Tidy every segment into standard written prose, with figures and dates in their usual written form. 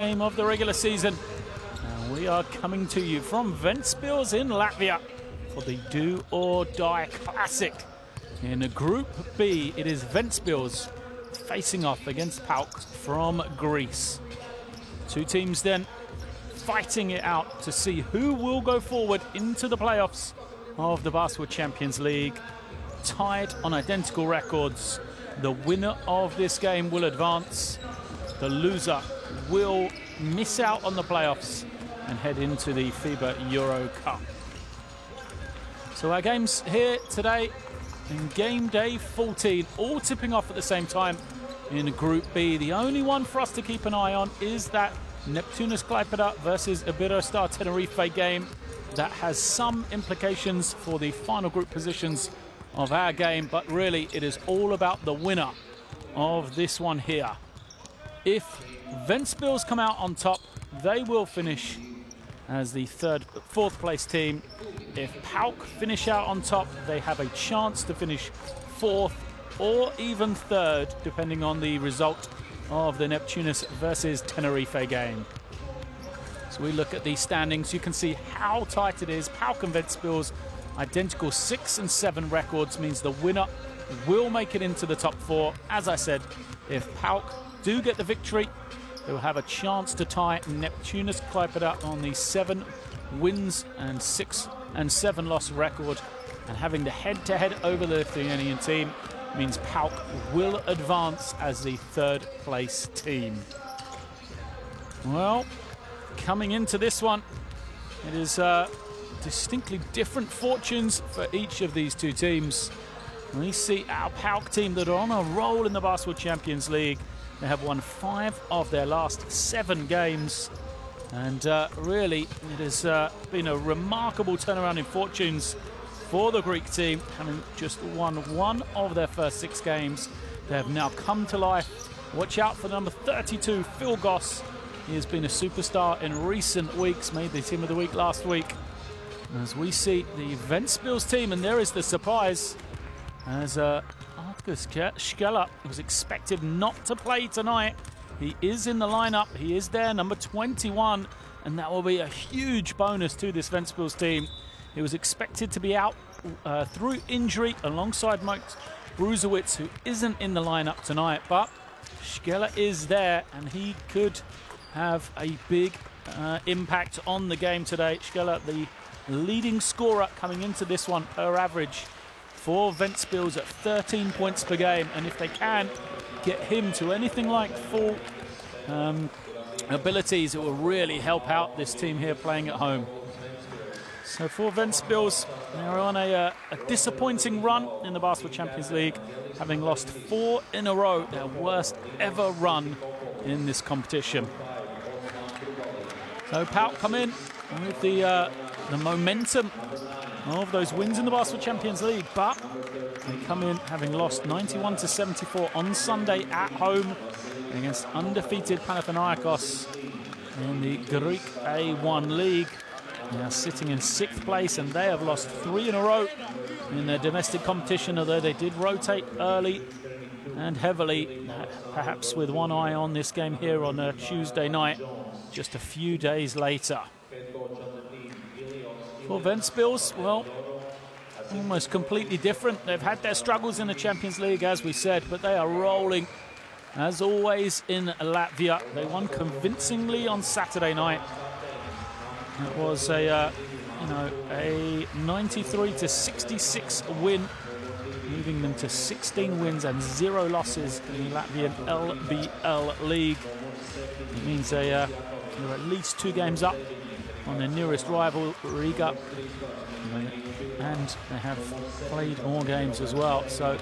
Game of the regular season. And we are coming to you from Ventspils in Latvia for the Do or Die Classic. In Group B, it is Ventspils facing off against PAOK from Greece. Two teams then fighting it out to see who will go forward into the playoffs of the Basketball Champions League. Tied on identical records. The winner of this game will advance. The loser will miss out on the playoffs and head into the FIBA Euro Cup. So our games here today in game day 14, all tipping off at the same time in Group B. The only one for us to keep an eye on is that Neptunus Klaipėda versus Iberostar Tenerife game. That has some implications for the final group positions of our game, but really it is all about the winner of this one here. If Ventspils come out on top, they will finish as the fourth place team. If PAOK finish out on top, they have a chance to finish fourth or even third, depending on the result of the Neptunus versus Tenerife game. So we look at these standings, you can see how tight it is. PAOK and Ventspils, identical 6 and 7 records, means the winner will make it into the top 4. As I said, if PAOK do get the victory, they will have a chance to tie Neptunus Klaipėda on the 7 wins and 6 and 7 loss record. And having the head-to-head over the Lithuanian team means PAOK will advance as the third place team. Well, coming into this one, it is distinctly different fortunes for each of these two teams. We see our PAOK team that are on a roll in the Basketball Champions League. They have won 5 of their last 7 games. And really, it has been a remarkable turnaround in fortunes for the Greek team, having just won 1 of their first 6 games. They have now come to life. Watch out for number 32, Phil Goss. He has been a superstar in recent weeks, made the team of the week last week. As we see the Ventspils team, and there is the surprise, as Argus Skela was expected not to play tonight. He is in the lineup, he is there, number 21, and that will be a huge bonus to this Ventspils team. He was expected to be out through injury alongside Mike Bruzewicz, who isn't in the lineup tonight, but Skela is there, and he could have a big impact on the game today. Skela, the leading scorer coming into this one per average for Ventspils at 13 points per game, and if they can get him to anything like full abilities, it will really help out this team here playing at home. So for Ventspils, they're on a disappointing run in the Basketball Champions League, having lost 4 in a row, their worst ever run in this competition. So PAOK come in with the momentum of those wins in the Basketball Champions League, but they come in having lost 91-74 on Sunday at home against undefeated Panathinaikos in the Greek A1 League. They are sitting in 6th place, and they have lost 3 in a row in their domestic competition, although they did rotate early and heavily, perhaps with one eye on this game here on a Tuesday night, just a few days later. For Ventspils, well, almost completely different. They've had their struggles in the Champions League, as we said, but they are rolling, as always, in Latvia. They won convincingly on Saturday night. It was a 93-66 win, moving them to 16 wins and 0 losses in the Latvian LBL League. It means they are at least 2 games up on their nearest rival, Riga, and they have played more games as well. So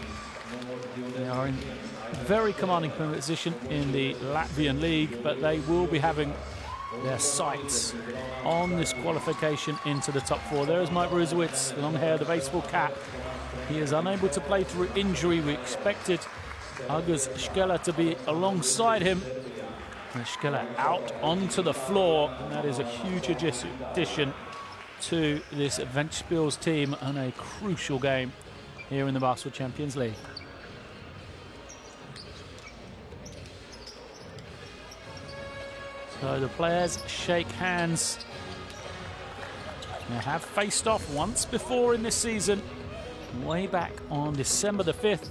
they are in a very commanding position in the Latvian League, but they will be having their sights on this qualification into the top 4. There is Mike Bruzewicz, long hair, the baseball cap. He is unable to play through injury. We expected Argus Skela to be alongside him. Skela out onto the floor, and that is a huge addition to this Ventspils team and a crucial game here in the Basketball Champions League. So the players shake hands. They have faced off once before in this season, way back on December the 5th.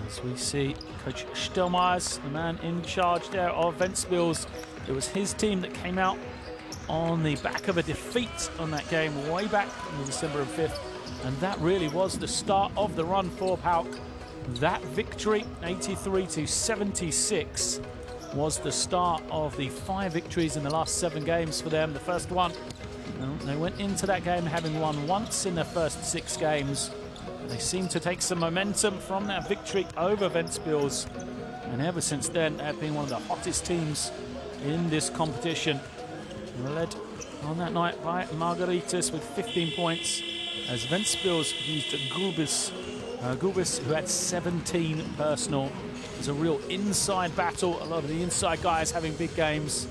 As we see Coach Stelmeyers, the man in charge there of Ventspils. It was his team that came out on the back of a defeat on that game way back on December 5th. And that really was the start of the run for PAOK. That victory, 83-76, was the start of the 5 victories in the last 7 games for them. The first one, they went into that game having won once in their first 6 games. They seemed to take some momentum from that victory over Ventspils. And ever since then, they've been one of the hottest teams in this competition. They were led on that night by Margaritas with 15 points, as Ventspils used Gulbis, who had 17 personal. It was a real inside battle, a lot of the inside guys having big games.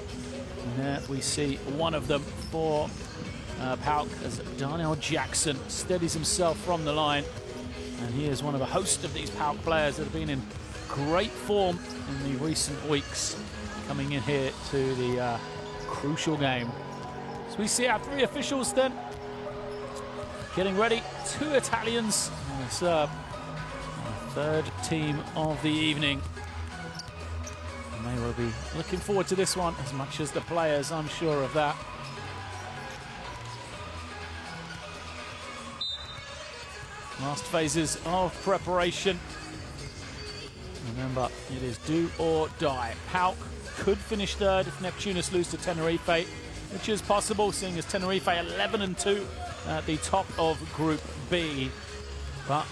And there we see one of them for PAOK, as Darnell Jackson steadies himself from the line. And he is one of a host of these PAOK players that have been in great form in the recent weeks, coming in here to the crucial game. So we see our 3 officials then getting ready. 2 Italians and serve our 3rd team of the evening. And they will be looking forward to this one as much as the players, I'm sure of that. Last phases of preparation. Remember, it is do or die. PAOK could finish 3rd if Neptunus lose to Tenerife, which is possible, seeing as Tenerife 11-2 at the top of Group B. But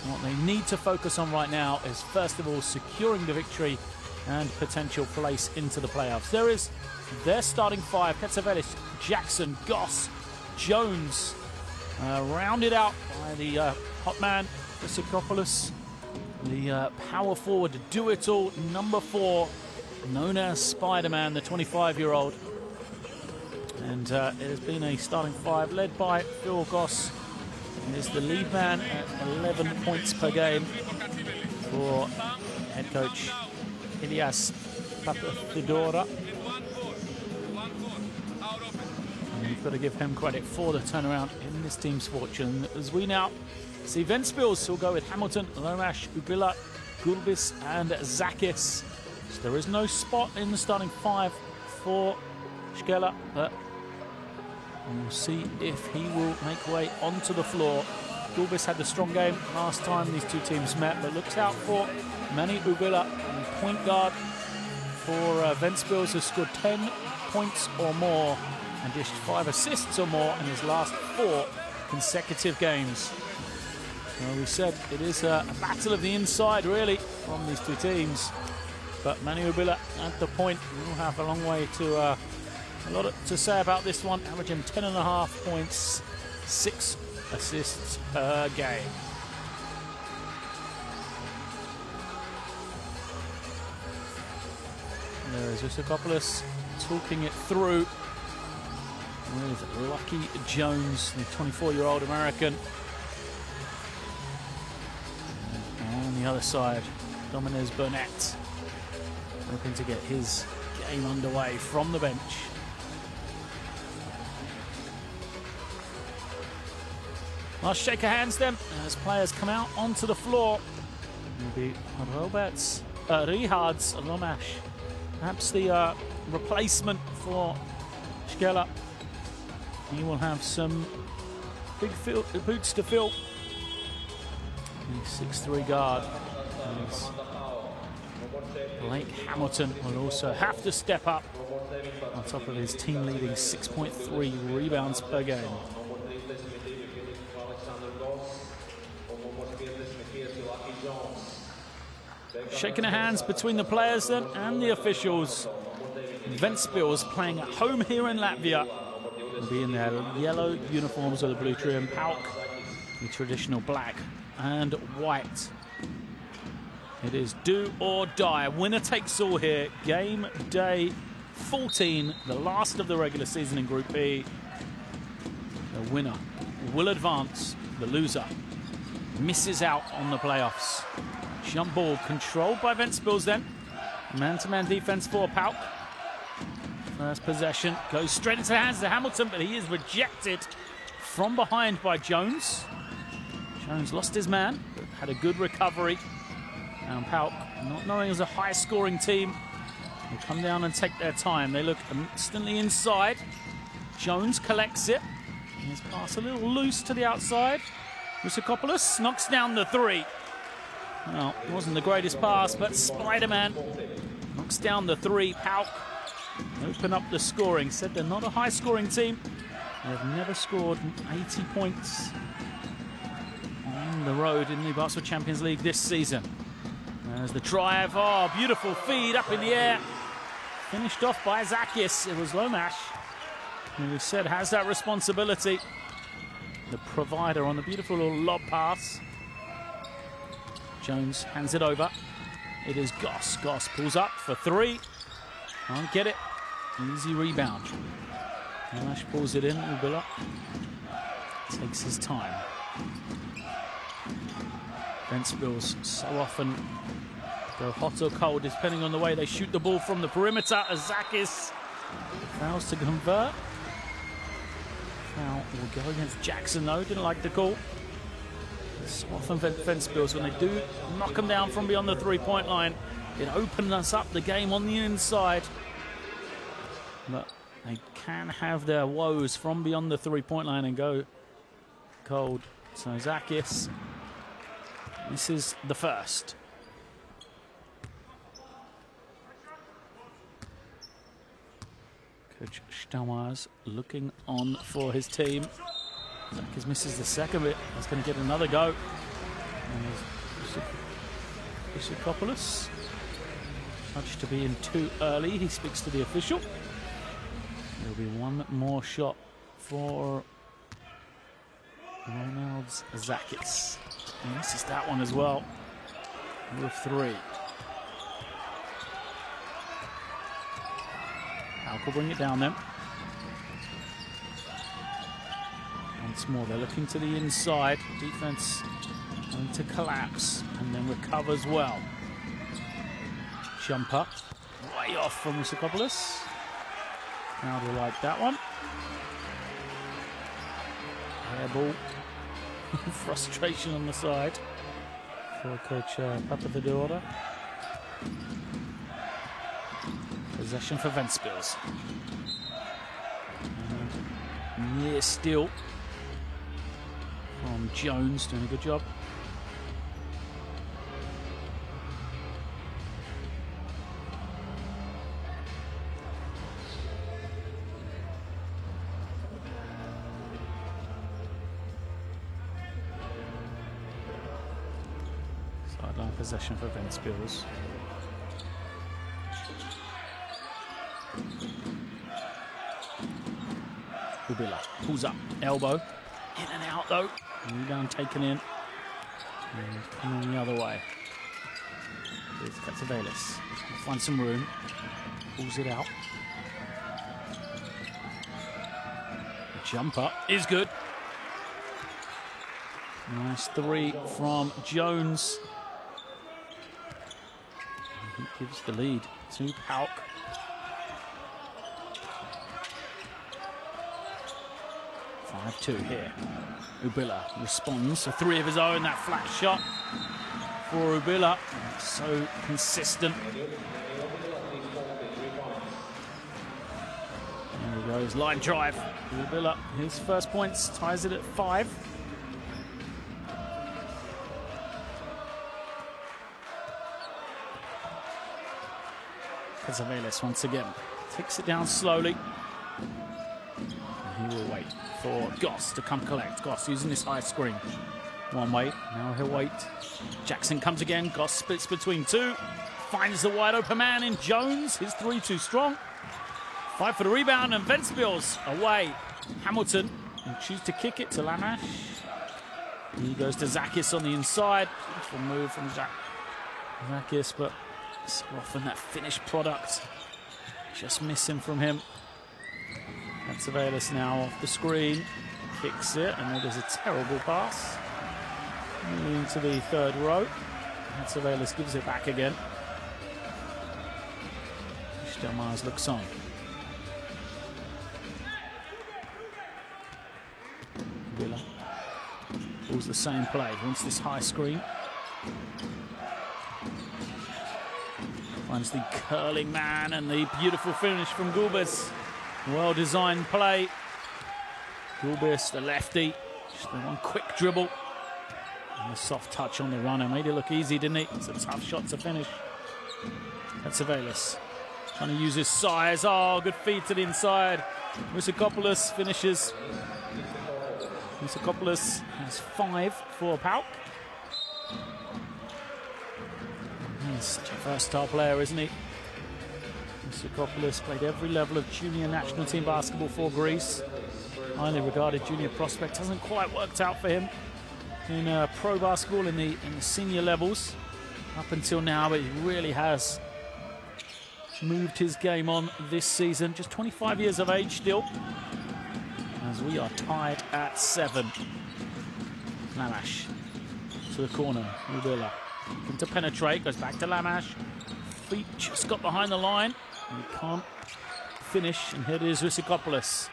what they need to focus on right now is, first of all, securing the victory and potential place into the playoffs. There is their starting 5: Ketsavelis, Jackson, Goss, Jones, rounded out by the hot man, Vesicopoulos, the power forward, do-it-all, number 4, known as Spider-Man, the 25-year-old. And it has been a starting 5 led by Phil Goss. He is the lead man at 11 points per game for head coach Ilias Papathidora. And you've got to give him credit for the turnaround in this team's fortune. As we now see Ventspils, who'll go with Hamilton, Lomash, Ubila, Gulbis and Zakis. So there is no spot in the starting 5 for Skela, but we'll see if he will make way onto the floor. Gulbis had the strong game last time these 2 teams met, but looks out for Manny Ubila, point guard for Ventspils, has scored 10 points or more and dished 5 assists or more in his last 4 consecutive games. Well, we said it is a battle of the inside, really, from these 2 teams. But Manu Ubila at the point will have a long way to a lot to say about this one, averaging 10.5 points, 6 assists per game. There is Vesicopoulos talking it through with Lucky Jones, the 24-year-old American. And on the other side, Dominez Burnett, hoping to get his game underway from the bench. Last shake of hands then, as players come out onto the floor. Maybe Roberts, Rihards Lomash, perhaps the replacement for Skela. He will have some big boots to fill. The 6'3" guard. Blake Hamilton will also have to step up on top of his team-leading 6.3 rebounds per game. Shaking of hands between the players then and the officials. Ventspils playing at home here in Latvia will be in their yellow uniforms with the blue trim. PAOK, the traditional black and white. It is do or die. Winner takes all here. Game day 14, the last of the regular season in Group B. The winner will advance. The loser misses out on the playoffs. Jump ball controlled by Ventspils then. Man-to-man defense for PAOK. First possession goes straight into the hands of Hamilton, but he is rejected from behind by Jones. Jones lost his man, but had a good recovery. And PAOK, not knowing it was a high-scoring team, they come down and take their time. They look instantly inside. Jones collects it. His pass a little loose to the outside. Rusakopoulos knocks down the three. Well, it wasn't the greatest pass, but Spider-Man knocks down the three. PAOK open up the scoring. Said they're not a high-scoring team. They've never scored 80 points on the road in the Basketball Champions League this season. There's the drive. Oh, beautiful feed up in the air. Finished off by Zakis. It was Lomash, who we said has that responsibility. The provider on the beautiful little lob pass. Jones hands it over. It is Goss. Goss pulls up for three. Can't get it. Easy rebound. Lomash pulls it in. Ubilla takes his time. Ventspils so often go hot or cold depending on the way they shoot the ball from the perimeter. Zakis fails to convert. Foul will go against Jackson though, didn't like the call. So often Ventspils, when they do knock them down from beyond the three-point line, it opens us up the game on the inside. But they can have their woes from beyond the three-point line and go cold. So Zakis, this is the first. Coach Stelmars looking on for his team. Zakis misses the second bit. He's going to get another go. Rusakopoulos judged to be in too early. He speaks to the official. There'll be one more shot for Ronalds Zakis. He misses that one as well. With three. PAOK will bring it down then. Once more, they're looking to the inside. Defense going to collapse and then recovers well. Jumper way off from Rusakopoulos. How do you like that one? Air ball. Frustration on the side for Coach Papathadora. Possession for Ventspils. Near steal from Jones, doing a good job. Sideline possession for Ventspils. Ubilla pulls up, elbow, in and out though. Rebound taken in, and coming the other way. Here's Katsavelis. Find some room, pulls it out. Jumper is good. Nice three from Jones. He gives the lead to PAOK. Two here. Ubilla responds. A three of his own. That flat shot for Ubilla. So consistent. There he goes. Line drive. Ubilla, his first points, ties it at 5. Katsavelis once again takes it down slowly. And he will wait for Goss to come collect. Goss using this high screen. One way, now he'll wait. Jackson comes again. Goss splits between two. Finds the wide open man in Jones. His three too strong. Fight for the rebound and Ventspils away. Hamilton will choose to kick it to Lamash. He goes to Zakis on the inside. Beautiful move from Zakis, but so often that finished product just missing from him. Ventspils now off the screen, kicks it, and it is a terrible pass. Into the third row. Ventspils gives it back again. Stelmars looks on. Rubilla pulls the same play, wants this high screen. Finds the curling man and the beautiful finish from Gulbis. Well-designed play. Gulbis, the lefty, just the one quick dribble. And a soft touch on the runner. Made it look easy, didn't he? It's a tough shot to finish. Ventspils trying to use his size. Oh, good feed to the inside. Risakopoulos finishes. Risakopoulos has 5 for PAOK. He's such a versatile player, isn't he? Risakopoulos played every level of junior national team basketball for Greece. Highly regarded junior prospect. Hasn't quite worked out for him in pro basketball in the senior levels up until now, but he really has moved his game on this season. Just 25 years of age still, as we are tied at 7. Lamash to the corner. Rubilla looking to penetrate, goes back to Lamash. Feet just got behind the line. He can't finish, and here it is Risakopoulos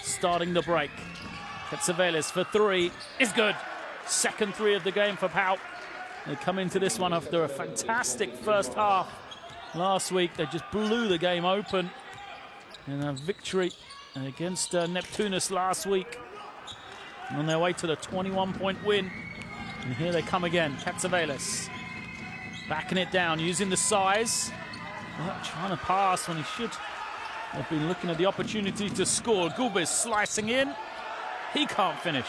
starting the break. Ventspils for 3 is good. Second 3 of the game for PAOK. They come into this one after a fantastic first half last week. They just blew the game open in a victory against Neptunus last week. On their way to the 21-point win. And here they come again. Ventspils backing it down, using the size. Trying to pass when he should have been looking at the opportunity to score. Gulbis slicing in. He can't finish.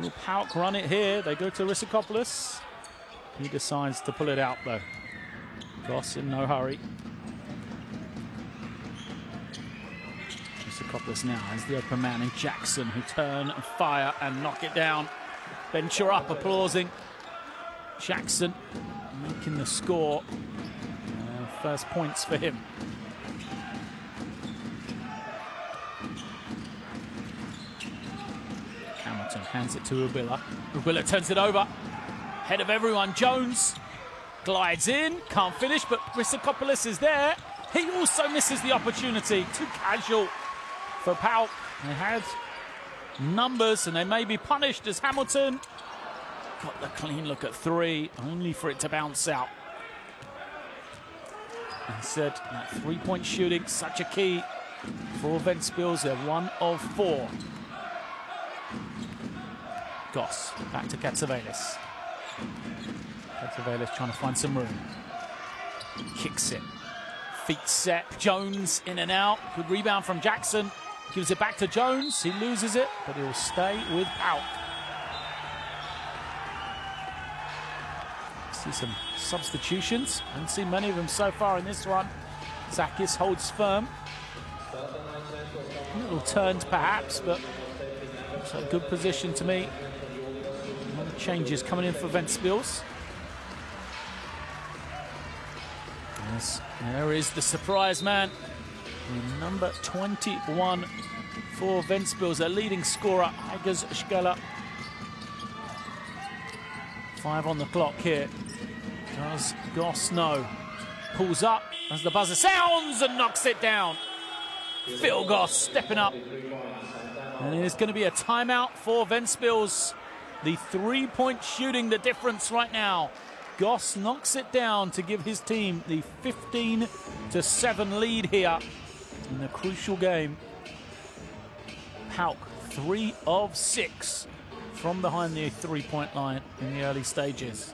Will PAOK run it here? They go to Risakopoulos. He decides to pull it out though. Goss in no hurry. Risakopoulos now has the open man in Jackson, who turn and fire and knock it down. Bencher up applauding. Jackson making the score. First points for him. Hamilton hands it to Rubilla. Rubilla turns it over. Head of everyone, Jones glides in, can't finish, but Risakopoulos is there. He also misses the opportunity. Too casual for PAOK. They had numbers and they may be punished as Hamilton got the clean look at 3, only for it to bounce out. And said that 3-point shooting, such a key for Ventspils. They're 1 of 4. Goss back to Ventspils. Ventspils trying to find some room. Kicks it. Feet set. Jones in and out. Good rebound from Jackson. Gives it back to Jones. He loses it, but he'll stay with PAOK. See some substitutions. Haven't seen many of them so far in this one. Zakis holds firm. A little turned perhaps, but it's a good position to me. Changes coming in for Ventspils. Yes, there is the surprise man. Number 21 for Ventspils, their leading scorer, Agaz Shkela. 5 on the clock here. Does Goss know? Pulls up as the buzzer sounds and knocks it down. Phil Goss stepping up. And it's going to be a timeout for Ventspils. The 3-point shooting the difference right now. Goss knocks it down to give his team the 15-7 lead here in the crucial game. PAOK 3 of 6 from behind the 3-point line in the early stages.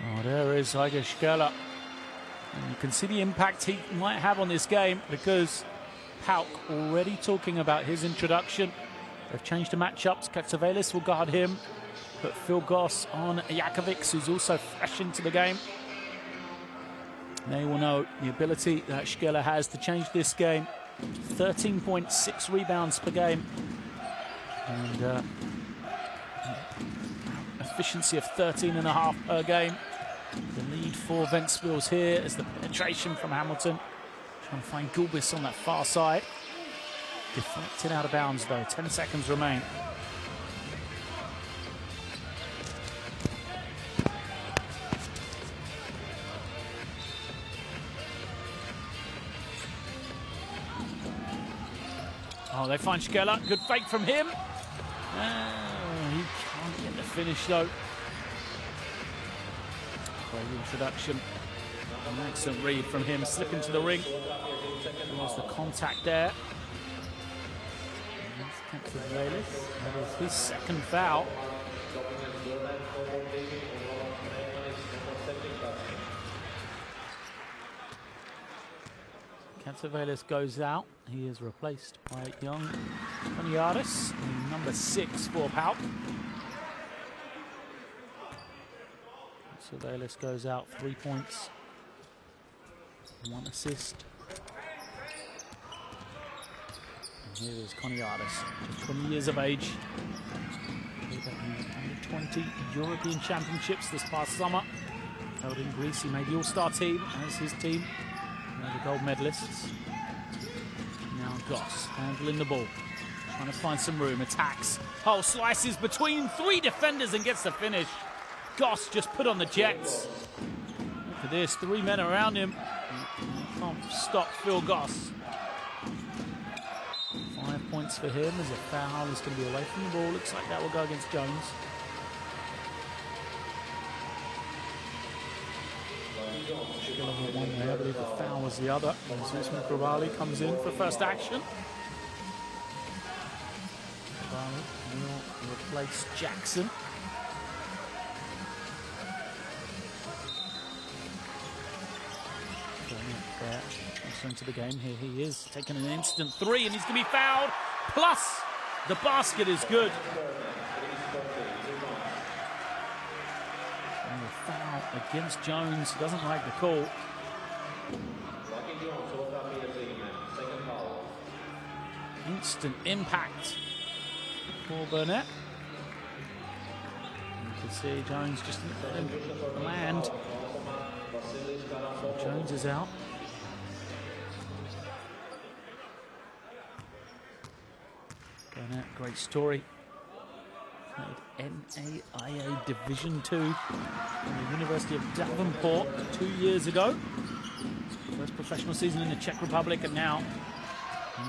Oh, there is Agaz Shkela. And you can see the impact he might have on this game, because PAOK already talking about his introduction. They've changed the matchups. Ventspils will guard him. Put Phil Goss on Jakovic, who's also fresh into the game. They will know the ability that Skela has to change this game. 13.6 rebounds per game. And efficiency of 13.5 per game. The lead for Ventspils here is the penetration from Hamilton. Trying to find Gulbis on that far side. Deflected out of bounds though, 10 seconds remain. Oh, they find Skela. Good fake from him. He can't get the finish though. Great introduction. An excellent read from him. Slip into the ring. There's the contact there. That is his second foul. Ventspils goes out. He is replaced by young Coniatis, number 6 for PAOK. Ventspils goes out, 3 points, 1 assist. And here is Coniatis, just 20 years of age. Played at the Under-20 European Championships this past summer. Held in Greece. He made the All-Star team as his team. The gold medalists. Now Goss handling the ball. Trying to find some room. Attacks. Oh, slices between 3 defenders and gets the finish. Goss just put on the jets. Look at this. 3 men around him. Can't stop Phil Goss. 5 points for him as a foul is going to be away from the ball. Looks like that will go against Jones. One way, I believe the foul was the other. As Usman Krabali comes in for first action. Krabali will replace Jackson. There, also into the game. Here he is, taking an instant 3, and he's going to be fouled. Plus, the basket is good. Foul against Jones. He doesn't like the call. Instant impact for Burnett. You can see Jones just didn't let him land. So Jones is out. Burnett, great story. Played NAIA Division II from the University of Davenport 2 years ago. First professional season in the Czech Republic, and now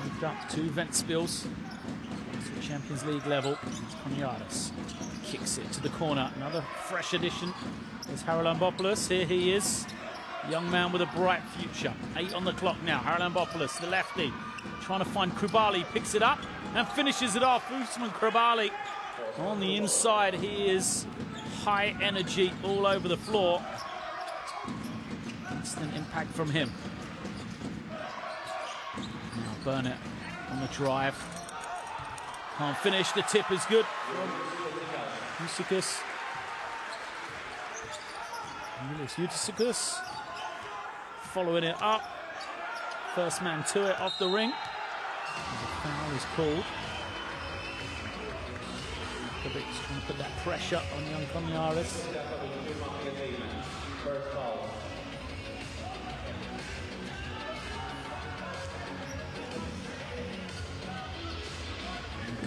moved up to Ventspils. To Champions League level. Coniatis kicks it to the corner. Another fresh addition is Haralambopoulos. Here he is. Young man with a bright future. 8 on the clock now. Haralambopoulos, the lefty, trying to find Krabali. Picks it up and finishes it off. Usman Krabali. On the inside, he is high energy all over the floor. Instant impact from him. Now Burnett on the drive. Can't finish. The tip is good from Eutychus. Eutychus following it up. First man to it off the ring. The foul is called. Trying to put that pressure on young Coniatis.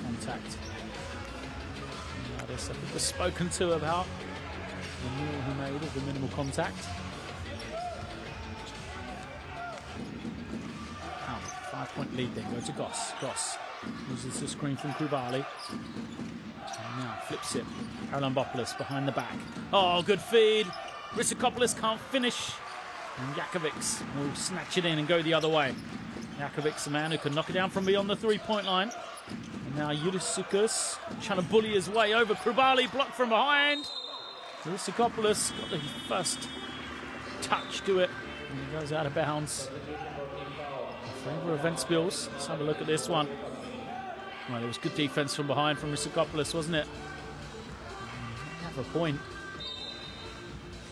Contact. Coniatis, I think, was spoken to about the rule he made of the minimal contact. 5-point lead then, go to Goss. Goss uses the screen from Krabali. Now flips it. Haralambopoulos behind the back. Oh, good feed. Rissakopoulos can't finish. And Jakovic will snatch it in and go the other way. Jakovic, the man who can knock it down from beyond the 3-point line. And now Eutychus trying to bully his way over. Krabali blocked from behind. Rissakopoulos got the first touch to it. And he goes out of bounds. favour of Ventspils. Let's have a look at this one. Well, there was good defence from behind from Risakopoulos, wasn't it? Have a point.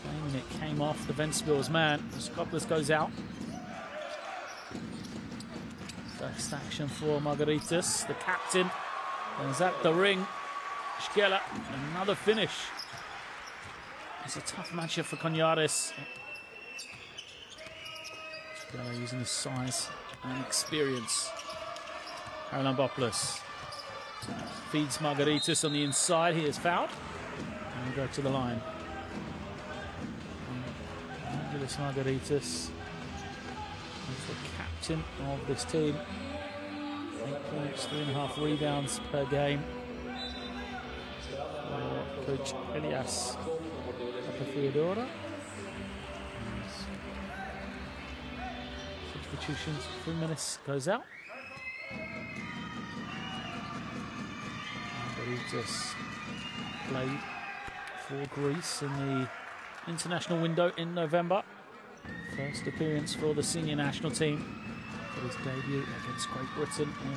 Claiming it came off the Ventspils man. Risakopoulos goes out. First action for Margaritas, the captain. Is at the ring. Shkela, another finish. It's a tough matchup for Konyaris. Shkela using his size and experience. Haralambopoulos feeds Margaritas on the inside. He is fouled. And we go to the line. Angelis Margaritas is the captain of this team. 8 points, 3.5 rebounds per game. Coach Elias Papatheodora. Substitutions. 3 minutes goes out. Margaritas played for Greece in the international window in November. First appearance for the senior national team for his debut against Great Britain in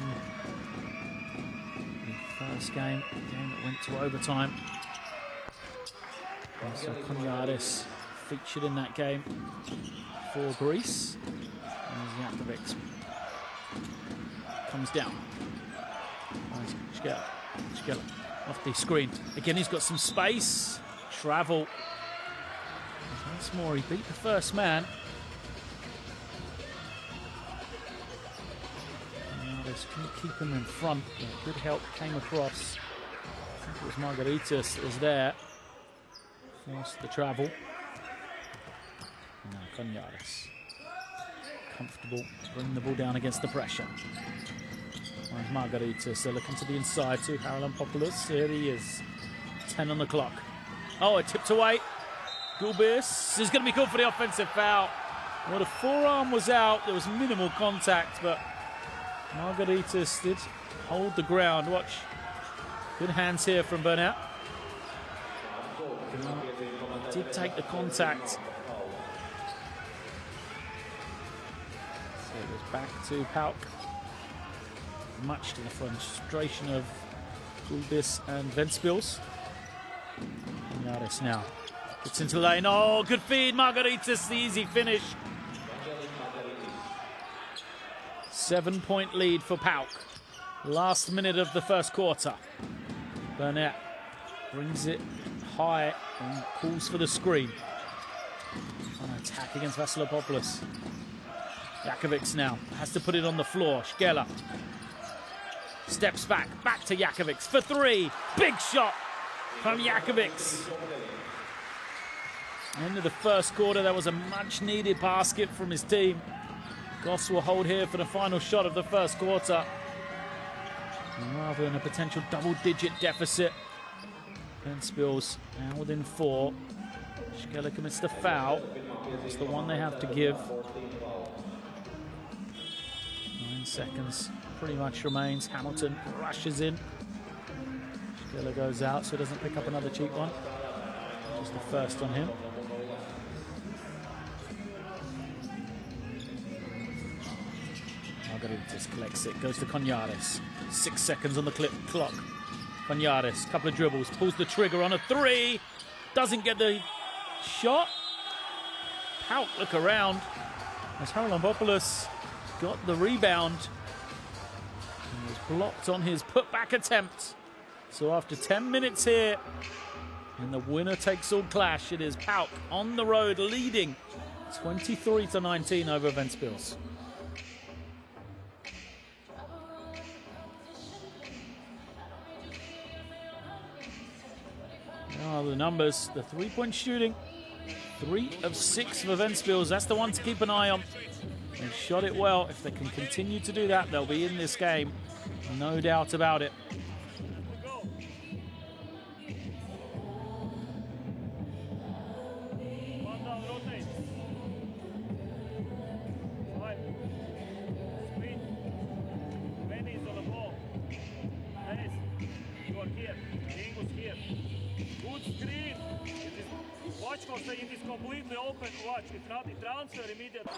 the first game, a game that went to overtime. And so Konyaris featured in that game for Greece. And Yakovic comes down. Shkela off the screen. Again, he's got some space. Travel. Once more, he beat the first man. Just couldn't keep him in front. Yeah, good help came across. I think it was Margaritas that was there. Forced the travel. Now Konyaris. Comfortable, bringing the ball down against the pressure. And Margaritas, they're looking to the inside to Haralambopoulos. Here he is. 10 on the clock. Oh, it tipped away. Gulbis is going to be called for the offensive foul. Well, the forearm was out. There was minimal contact, but Margaritas did hold the ground. Watch. Good hands here from Burnett. Did take the contact. So it was back to PAOK. Much to the frustration of Gulbis and Ventspils. Konyaris now gets into the lane. Oh, good feed, Margaritas, the easy finish. 7-point lead for PAOK. Last minute of the first quarter. Burnett brings it high and calls for the screen. On attack against Vasilopoulos. Yakovic now has to put it on the floor. Shkela steps back to Yakovic for 3. Big shot from Yakovic. End of the first quarter, there was a much-needed basket from his team. Goss will hold here for the final shot of the first quarter. And rather than a potential double-digit deficit, Ventspils now within 4. Shkela commits the foul. It's the one they have to give. 9 seconds pretty much remains. Hamilton rushes in. Shkela goes out, so he doesn't pick up another cheap one. Just the first on him. Margaritas collects it, goes to Konyaris. 6 seconds on the clock. Konyaris, couple of dribbles, pulls the trigger on a 3. Doesn't get the shot. PAOK look around as Haralambopoulos got the rebound. And was blocked on his putback attempt. So after 10 minutes here, and the winner takes all clash, it is PAOK on the road leading 23-19 over Ventspils. Oh, the numbers, the 3-point shooting, 3 of 6 for Ventspils. That's the one to keep an eye on. They shot it well. If they can continue to do that, they'll be in this game. No doubt about it. Watch for saying it is completely open. Watch, it transfer immediately.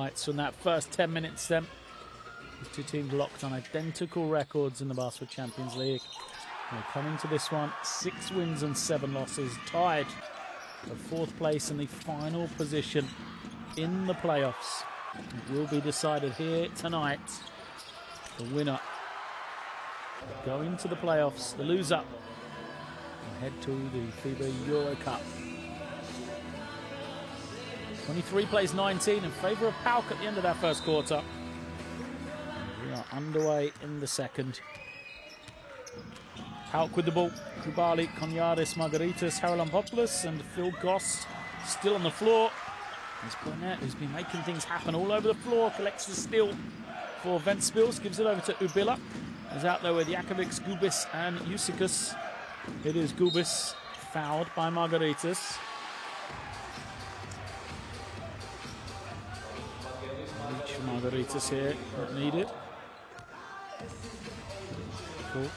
highlights from that first 10 minutes then. These two teams locked on identical records in the Basketball Champions League. They're coming to this one 6 wins and 7 losses, tied for 4th place in the final position in the playoffs. It will be decided here tonight. The winner go into the playoffs, the loser and head to the FIBA Euro Cup. 23 plays 19 in favour of PAOK at the end of that first quarter. We are underway in the second. PAOK with the ball. Krubali, Konyaris, Margaritas, Haralampopoulos and Phil Goss still on the floor. There's Burnett, who's been making things happen all over the floor, collects the steal for Ventspils, gives it over to Ubila. He's out there with Jakovic, Gubis and Usikus. It is Gubis, fouled by Margaritas. Reach for Margaritas here, not needed. Cool.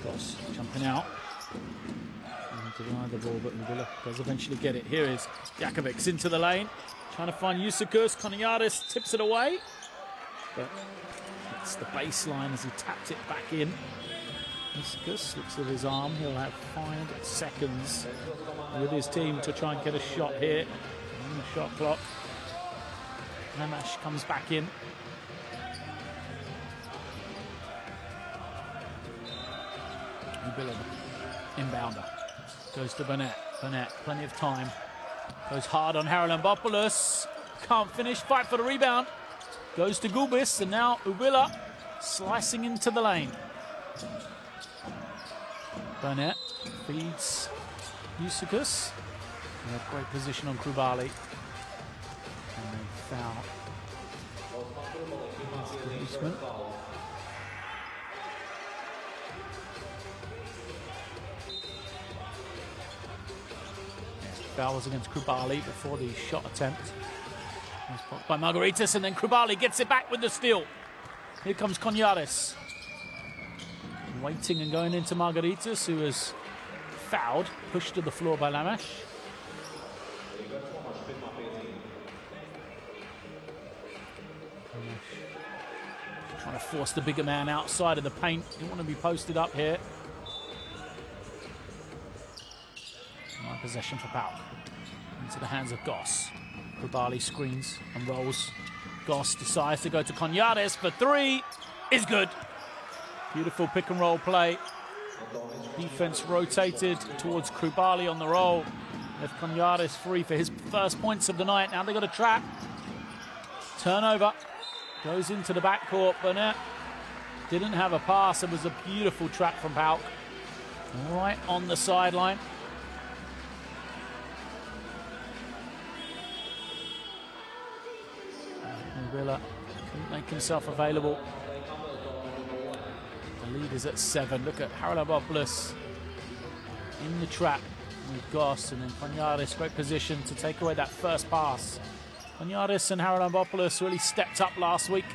Goss jumping out. To deny the ball, but Ubila does eventually get it. Here is Jakovic into the lane, trying to find Usikus. Konyaris tips it away, but it's the baseline as he tapped it back in. Usikus looks at his arm. He'll have 5 seconds with his team to try and get a shot here on the shot clock. Namash comes back in. Ubila, inbounder. Goes to Burnett. Burnett, plenty of time. Goes hard on Haralampopoulos. Can't finish. Fight for the rebound. Goes to Gubis. And now Ubila slicing into the lane. Burnett feeds Usikus. Great position on Krubali. And then foul. Foul was against Krubali before the shot attempt. Was blocked by Margaritas, and then Krubali gets it back with the steal. Here comes Konyaris. Waiting and going into Margaritas, who is fouled, pushed to the floor by Lamash. Trying to force the bigger man outside of the paint. Didn't want to be posted up here. Possession for PAOK. Into the hands of Goss. Krubali screens and rolls. Goss decides to go to Konyaris for 3. Is good. Beautiful pick and roll play. Defense rotated towards Krubali on the roll. Left Konyaris free for his first points of the night. Now they've got a trap. Turnover. Goes into the backcourt. Burnett didn't have a pass. It was a beautiful trap from PAOK. Right on the sideline. Ubila couldn't make himself available. The lead is at 7. Look at Haralampopoulos in the trap with Goss, and then Konyaris, great position to take away that first pass. Konyaris and Haralampopoulos really stepped up last week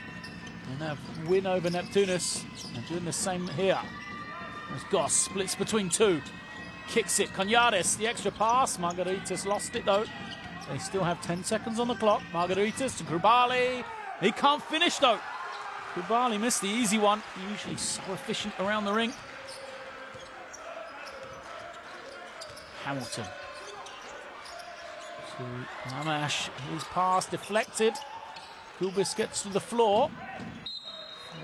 and have win over Neptunus, and doing the same here. As Goss splits between 2, kicks it. Konyaris, the extra pass. Margaritas lost it though. They still have 10 seconds on the clock. Margaritas to Krubali. He can't finish though. Krubali missed the easy one. Usually so efficient around the ring. Hamilton to Namash. His pass deflected. Gubis gets to the floor.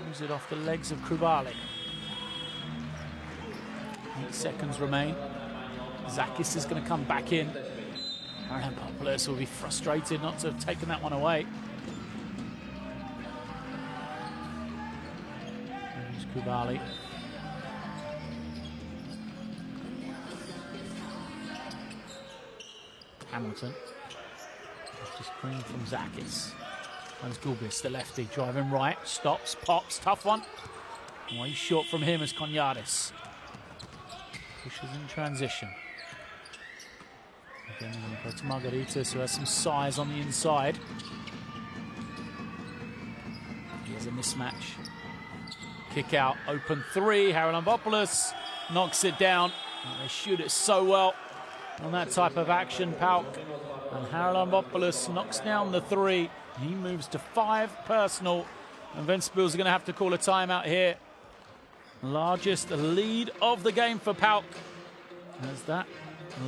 Moves it off the legs of Krubali. 8 seconds remain. Zakis is going to come back in. Haralampopoulos will be frustrated not to have taken that one away. There's Krubali. Hamilton. Just screen from Zakis. There's Gubis, the lefty, driving right, stops, pops, tough one. Way short from him is Konyaris. Pushes in transition. Again, we're going to go to Margaritas, who has some size on the inside. Here's a mismatch. Kick out, open 3. Haralampopoulos knocks it down. They shoot it so well. on that type of action, PAOK. And Haralambopoulos knocks down the 3. He moves to 5 personal. And Ventspils are going to have to call a timeout here. Largest lead of the game for PAOK. There's that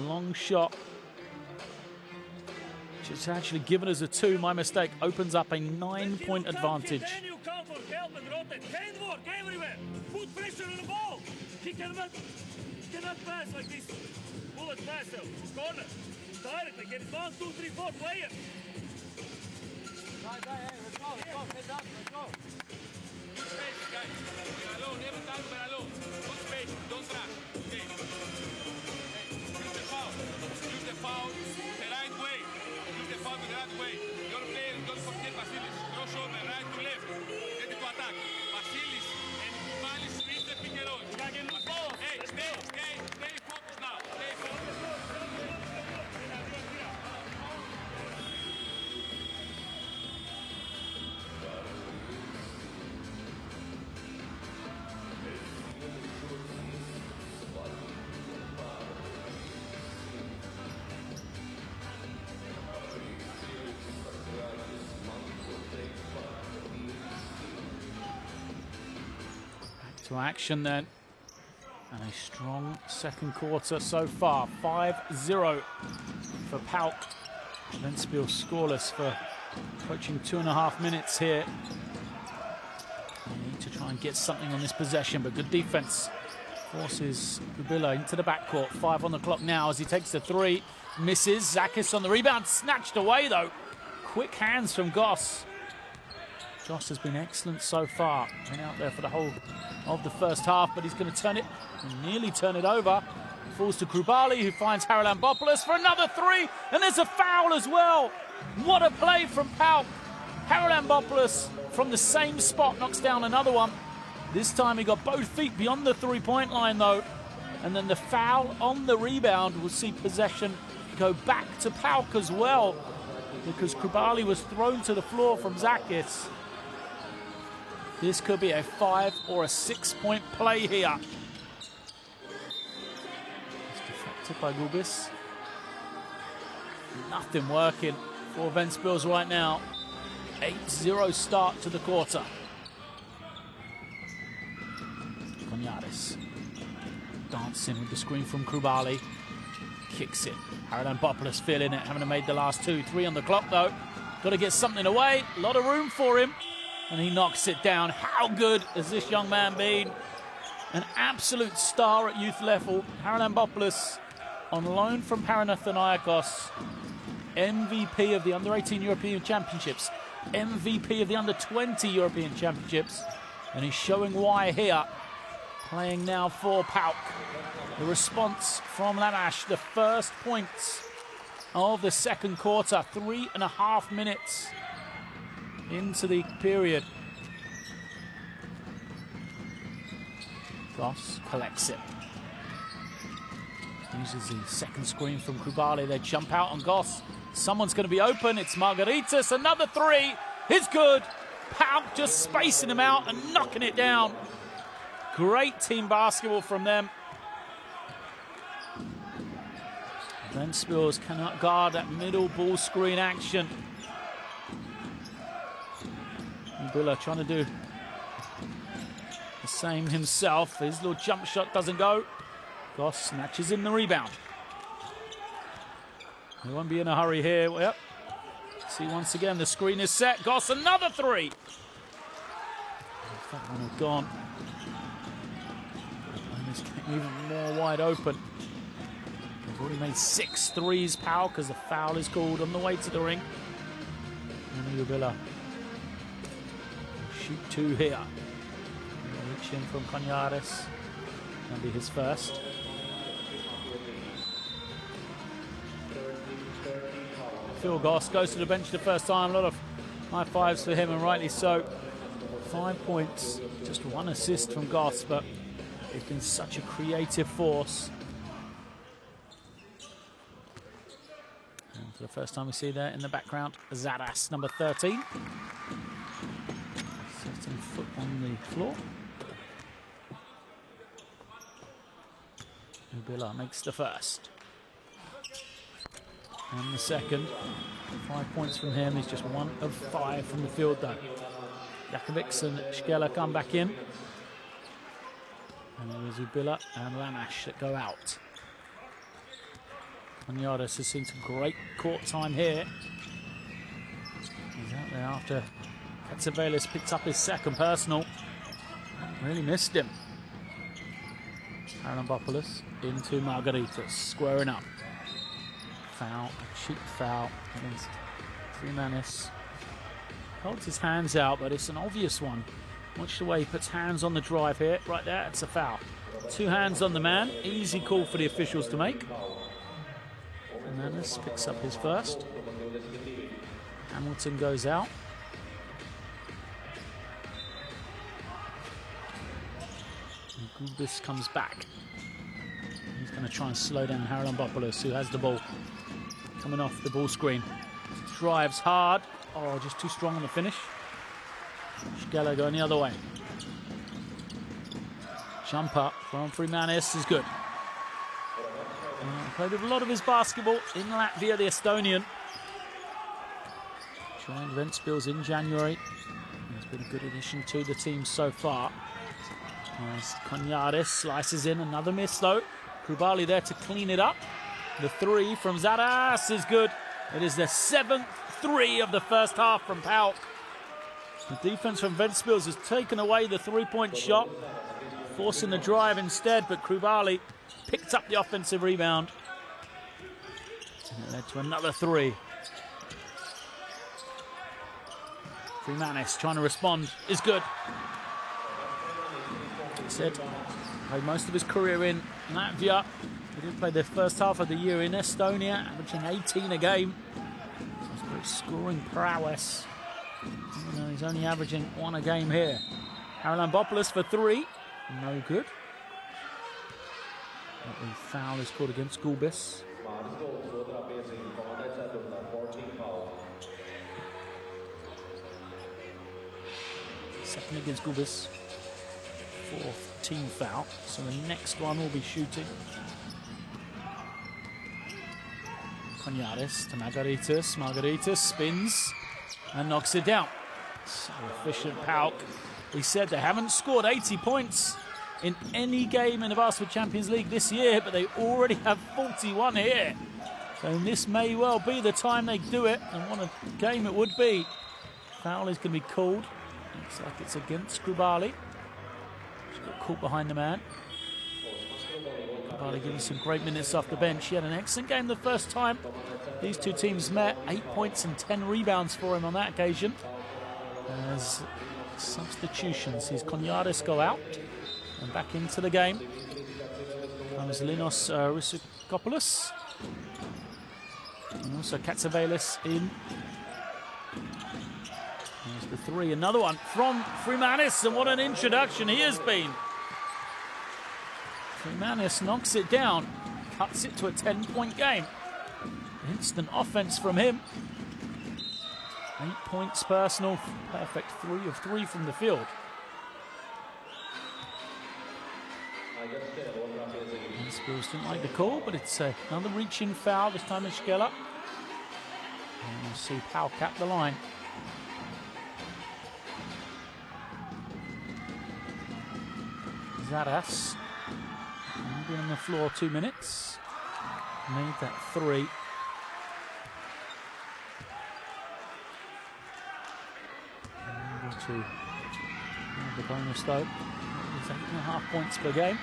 long shot. It's actually given us a 2. My mistake opens up a 9-point advantage. Then you come for help and rotate. Handwork everywhere. Put pressure on the ball. He cannot pass like this. Bullet pass out. Corner. Directly. Get it 1, 2, 3, 4 players. Let's go. Head up. Let's go. Space, guys. We're alone. Every time we're alone. Good space. Don't rush. Okay. Hey, use the foul. Use the foul the right way. Use the foul the right way. Your player, don't forget Vasilis. Cross over, right to left. Ready to attack. Vasilis and Valis reach the pick and roll. Hey, stay focused now. Stay focused. To action then, and a strong second quarter so far. 5-0 for PAOK. Ventspils scoreless for approaching 2.5 minutes here. They need to try and get something on this possession, but good defense forces Kubila into the backcourt. 5 on the clock now as he takes the 3, misses. Zakis on the rebound, snatched away though. Quick hands from Goss. Josh has been excellent so far. Been out there for the whole of the first half, but he's going to turn it, nearly turn it over. Falls to Krubali, who finds Haralambopoulos for another 3, and there's a foul as well. What a play from PAOK. Haralambopoulos from the same spot knocks down another one. This time he got both feet beyond the 3-point line though, and then the foul on the rebound will see possession go back to PAOK as well, because Krubali was thrown to the floor from Zakis. This could be a 5 or a 6-point play here. It's deflected by Gubis. Nothing working for Ventspils right now. 8-0 start to the quarter. Konyaris dancing with the screen from Krubali. Kicks it. Haralambopoulos feeling it, having made the last 2. 3 on the clock though. Got to get something away. A lot of room for him. And he knocks it down. How good has this young man been? An absolute star at youth level. Haralambopoulos on loan from Panathinaikos. MVP of the Under-18 European Championships. MVP of the Under-20 European Championships. And he's showing why here. Playing now for PAOK. The response from Lanash. The first points of the second quarter. 3.5 minutes into the period. Goss collects it. Uses the second screen from Krubali. They jump out on Goss. Someone's going to be open. It's Margaritas. Another 3. It's good. PAOK just spacing him out and knocking it down. Great team basketball from them. Ventspils cannot guard that middle ball screen action. Billa trying to do the same himself. His little jump shot doesn't go. Goss snatches in the rebound. He won't be in a hurry here. Yep. See once again the screen is set. Goss another 3. If that one had gone, and it's getting even more wide open. They've already made 6 threes, PAOK, as the foul is called on the way to the ring. And Ubilla shoot 2 here. Reach in from Konyaris. That'll be his first. Phil Goss goes to the bench the first time. A lot of high fives for him, and rightly so. 5 points, just 1 assist from Goss, but he's been such a creative force. And for the first time we see there in the background, Zadas, number 13. Setting foot on the floor. Ubilla makes the first. And the second. 5 points from him. He's just 1 of 5 from the field, though. Jakovic and Skela come back in. And it was Ubila and Lanash that go out. Konyadis has seen some great court time here. He's out there after Katsavelis picks up his second personal. Really missed him. Haralambopoulos into Margaritas, squaring up. Foul, a cheap foul against Freemanis. Holds his hands out, but it's an obvious one. Watch the way he puts hands on the drive here. Right there, it's a foul. 2 hands on the man. Easy call for the officials to make. Freemanis picks up his first. Hamilton goes out. And Gubis comes back. He's going to try and slow down Haralambopoulos, who has the ball. Coming off the ball screen. Drives hard. Oh, just too strong on the finish. Skela going the other way. Jump up from Freemanis is good. Played with a lot of his basketball in Latvia, the Estonian. Joined Ventspils in January. He's been a good addition to the team so far. As Konyadis slices in, another miss though. Krubali there to clean it up. The 3 from Zadas is good. It is the 7th 3 of the first half from PAOK. The defense from Ventspils has taken away the 3-point shot, forcing the drive instead, but Krubali picked up the offensive rebound. And it led to another 3. Freemanis trying to respond is good. He said, played most of his career in Latvia. He didn't play the first half of the year in Estonia, averaging 18 a game. That's great scoring prowess. Even though he's only averaging 1 a game here. Haralambopoulos for 3. No good. But the foul is called against Gulbis. Second against Gulbis. 4th team foul. So the next one will be shooting. Konyadis to Margaritas. Margaritas spins and knocks it down. So efficient PAOK. We said they haven't scored 80 points in any game in the Basketball Champions League this year, but they already have 41 here. So this may well be the time they do it, and what a game it would be. Foul is going to be called. Looks like it's against Krubali. She's got caught behind the man. Krubali giving some great minutes off the bench. He had an excellent game the first time these two teams met. 8 points and 10 rebounds for him on that occasion. As substitutions, his Konyadis go out and back into the game. Comes Linos Rissikopoulos. And also Katsavelis in. There's the 3, another one from Freemanis, and what an introduction he has been. Freemanis knocks it down, cuts it to a 10-point game. Instant offense from him. 8 points personal, perfect 3 of 3 from the field. Ventspils didn't like the call, but it's another reaching foul, this time in Skela. And we'll see PAOK at the line. Zadas, been on the floor 2 minutes. Made that 3. To the bonus though. It's 8.5 points per game.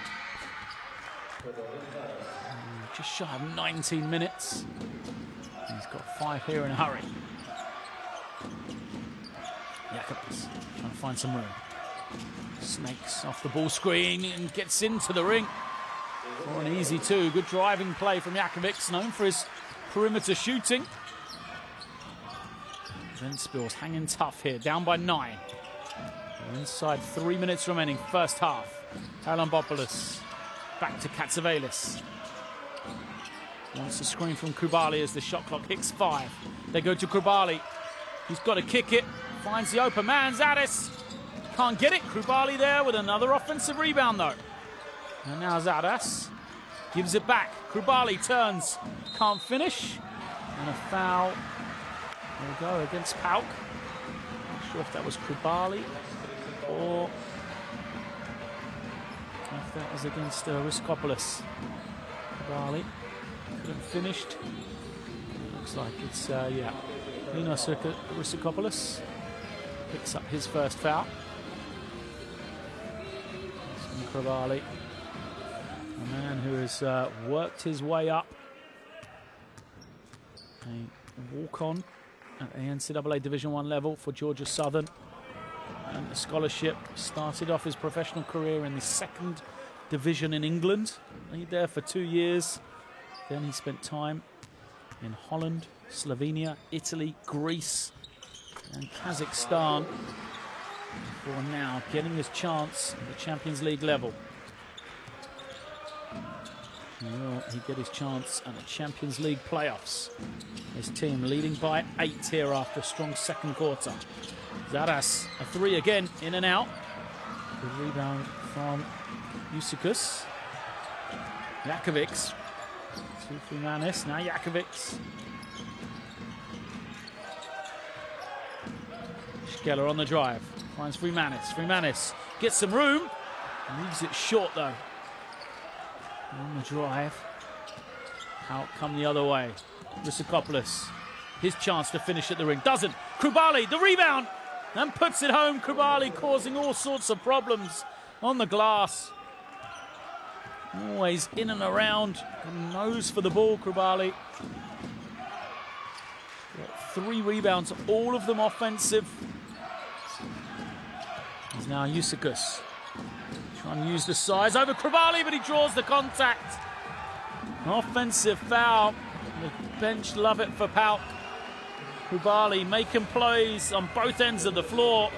Just shy of 19 minutes. He's got 5 here in a hurry. Jakobs trying to find some room. Snakes off the ball screen and gets into the ring for an easy 2. Good driving play from Jakovic, known for his perimeter shooting. Ventspils hanging tough here, down by 9. Inside 3 minutes remaining, first half. Haralambopoulos back to Katsavelis. Wants the screen from Krubali as the shot clock hits 5. They go to Krubali. He's got to kick it. Finds the open man, Zadas. Can't get it. Krubali there with another offensive rebound though. And now Zadas gives it back. Krubali turns. Can't finish. And a foul. There we go, against PAOK. Not sure if that was Krubali or if that was against Riskopoulos. Krubali could have finished. Looks like it's, yeah. Linos Riskopoulos picks up his first foul. Krubali, a man who has worked his way up. A walk-on at the NCAA Division I level for Georgia Southern. And the scholarship, started off his professional career in the 2nd Division in England. Played there for 2 years. Then he spent time in Holland, Slovenia, Italy, Greece, and Kazakhstan. For now, getting his chance at the Champions League level. Will he get his chance at the Champions League playoffs? His team leading by 8 here after a strong second quarter. Zaras, a 3 again, in and out. Good rebound from Usikus. Jakovics. 2 for Manis, now Jakovics. Schkeller on the drive. Finds Freemanis. Freemanis gets some room. Leaves it short though. On the drive. Out come the other way. Riskopoulos. His chance to finish at the ring. Doesn't. Krubali, the rebound. And puts it home. Krubali causing all sorts of problems on the glass. Always in and around. Nose for the ball, Krubali. Got 3 rebounds, all of them offensive. He's now Usikus. Trying to use the size over Krubali, but he draws the contact. Offensive foul. The bench love it for PAOK. Krubali making plays on both ends of the floor.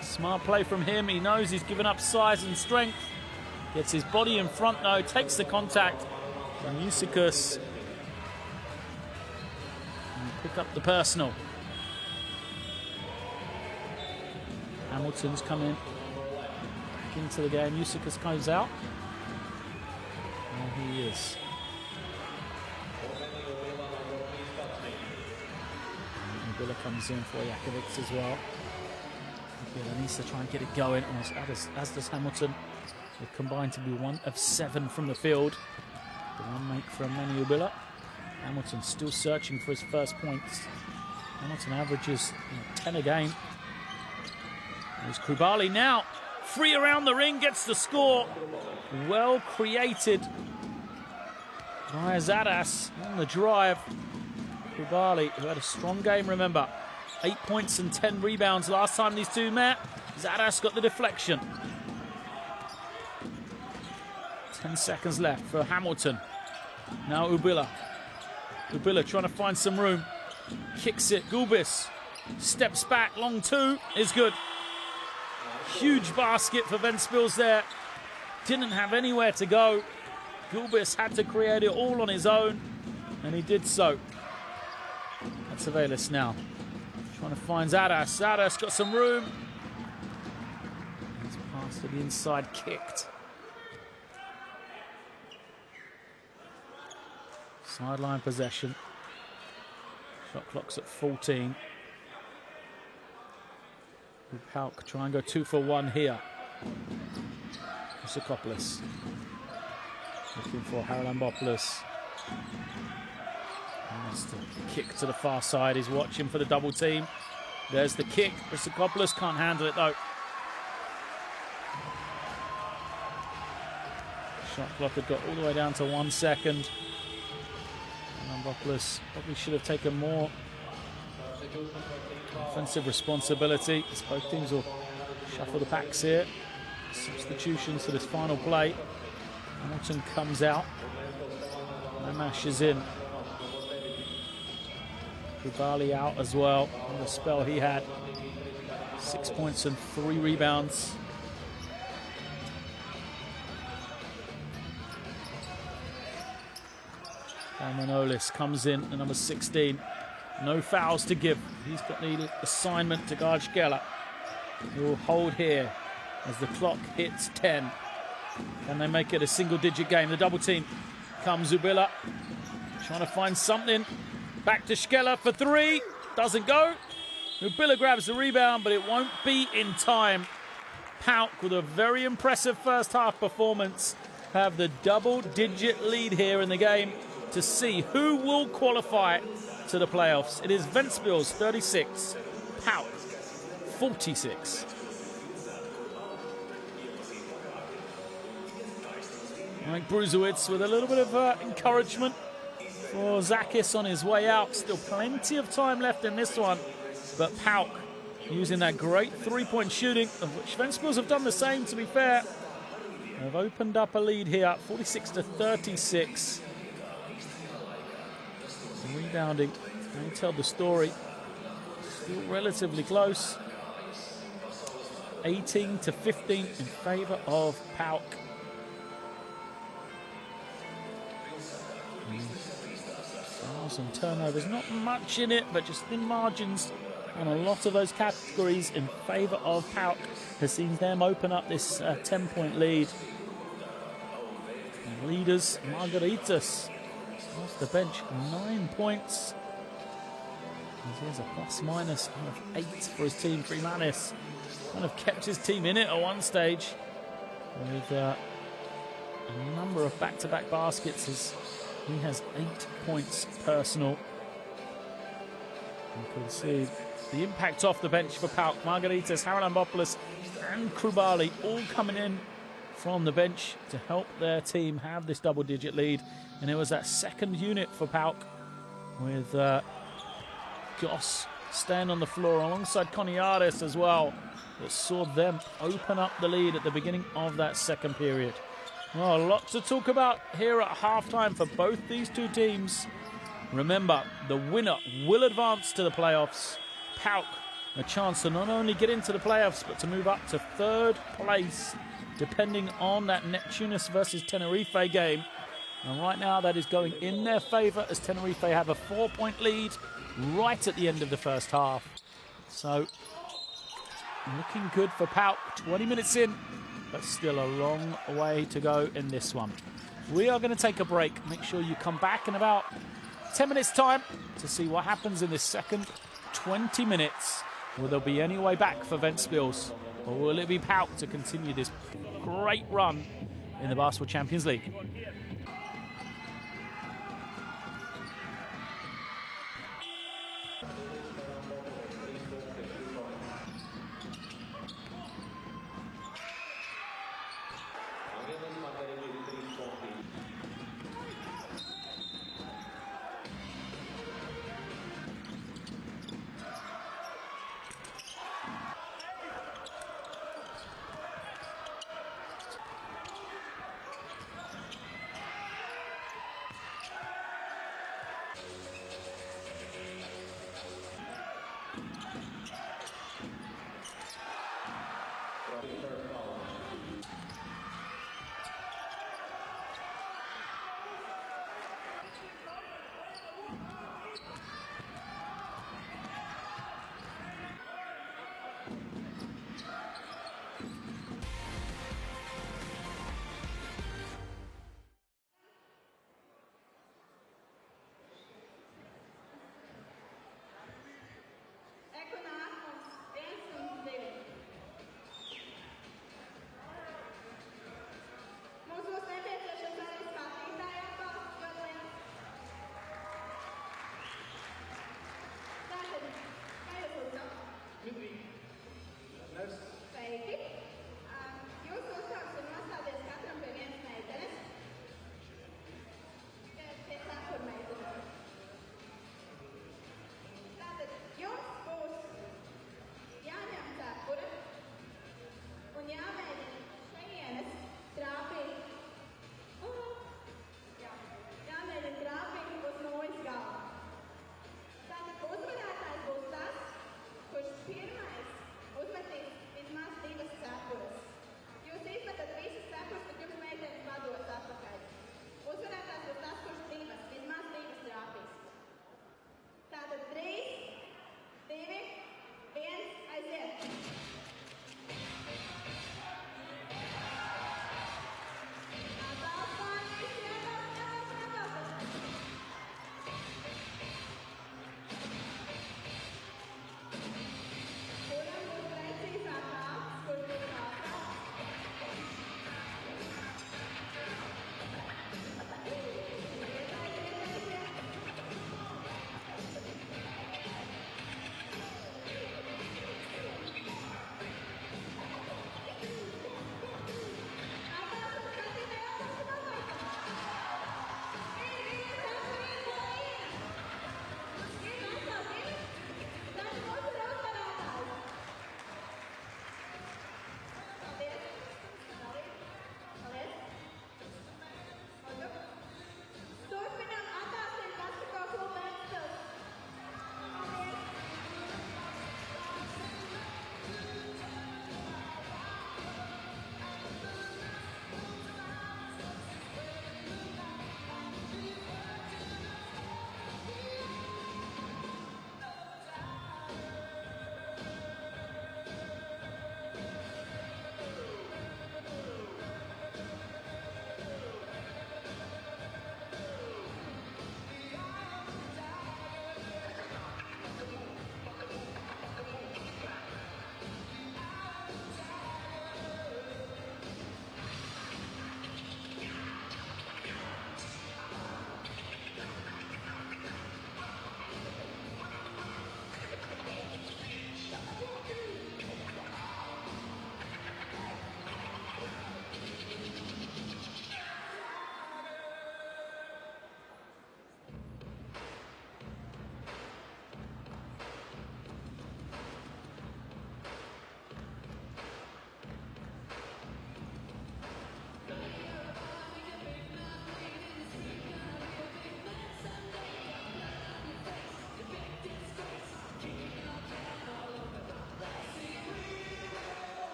Smart play from him. He knows he's given up size and strength. Gets his body in front though, takes the contact from Usikus. And pick up the personal. Hamilton's come in back into the game. Usikus comes out. There he is. And Villa comes in for Jakovics as well. Villa needs to try and get it going, as does Hamilton. They combined to be 1 of 7 from the field. The one make from Manu Ubilla. Hamilton still searching for his first points. Hamilton averages 10 a game. There's Krubali now. Free around the ring, gets the score. Well created by Zadas on the drive. Krubali, who had a strong game, remember. 8 points and 10 rebounds last time these two met. Zadas got the deflection. 10 seconds left for Hamilton. Now Ubilla. Ubilla trying to find some room. Kicks it. Gulbis steps back. Long 2 is good. Huge basket for Ventspils there. Didn't have anywhere to go. Gulbis had to create it all on his own, and he did so. That's Avelis now. Trying to find Zadas. Zadas got some room. His pass to the inside kicked. Sideline possession. Shot clock's at 14. PAOK try and go 2 for 1 here. Riskopoulos looking for Haralambopoulos. That's the kick to the far side. He's watching for the double team. There's the kick. Riskopoulos can't handle it though. Shot clock had got all the way down to 1 second. Haralambopoulos probably should have taken more offensive responsibility. Both teams will shuffle the packs here. Substitutions for this final play. Hamilton comes out. Namash is in. Krubali out as well on the spell he had. 6 points and 3 rebounds. Manolis comes in at number 16. No fouls to give. He's got the assignment to guard Schkeller. He will hold here as the clock hits 10. Can they make it a single-digit game? The double team comes. Ubilla trying to find something. Back to Schkeller for three. Doesn't go. Nubila grabs the rebound, but it won't be in time. PAOK, with a very impressive first half performance, have the double-digit lead here in the game to see who will qualify to the playoffs. It is Ventspils 36, PAOK 46. Mike Bruzewitz with a little bit of encouragement for Zakis on his way out. Still plenty of time left in this one, but PAOK using that great three-point shooting, of which Ventspils have done the same, to be fair. They've opened up a lead here, 46-36. Rebounding, they tell the story. Still relatively close. 18-15 in favour of PAOK. Fouls and turnovers, not much in it, but just thin margins on a lot of those categories in favour of PAOK has seen them open up this 10-point lead. And leaders, Margaritas, off the bench, 9 points. He has a plus-minus of 8 for his team. Freemanis kind of kept his team in it at one stage with a number of back-to-back baskets as he has 8 points personal. You can see the impact off the bench for PAOK. Margaritas, Haralambopoulos and Krubali all coming in from the bench to help their team have this double-digit lead. And it was that second unit for PAOK with Goss staying on the floor alongside Coniaris as well that saw them open up the lead at the beginning of that second period. Well, a lot to talk about here at halftime for both these two teams. Remember, the winner will advance to the playoffs. PAOK, a chance to not only get into the playoffs, but to move up to third place, depending on that Neptunus versus Tenerife game. And right now, that is going in their favour as Tenerife have a 4-point lead right at the end of the first half. So, looking good for PAOK. 20 minutes in, but still a long way to go in this one. We are going to take a break. Make sure you come back in about 10 minutes' time to see what happens in this second 20 minutes. Will there be any way back for Ventspils, or will it be PAOK to continue this great run in the Basketball Champions League?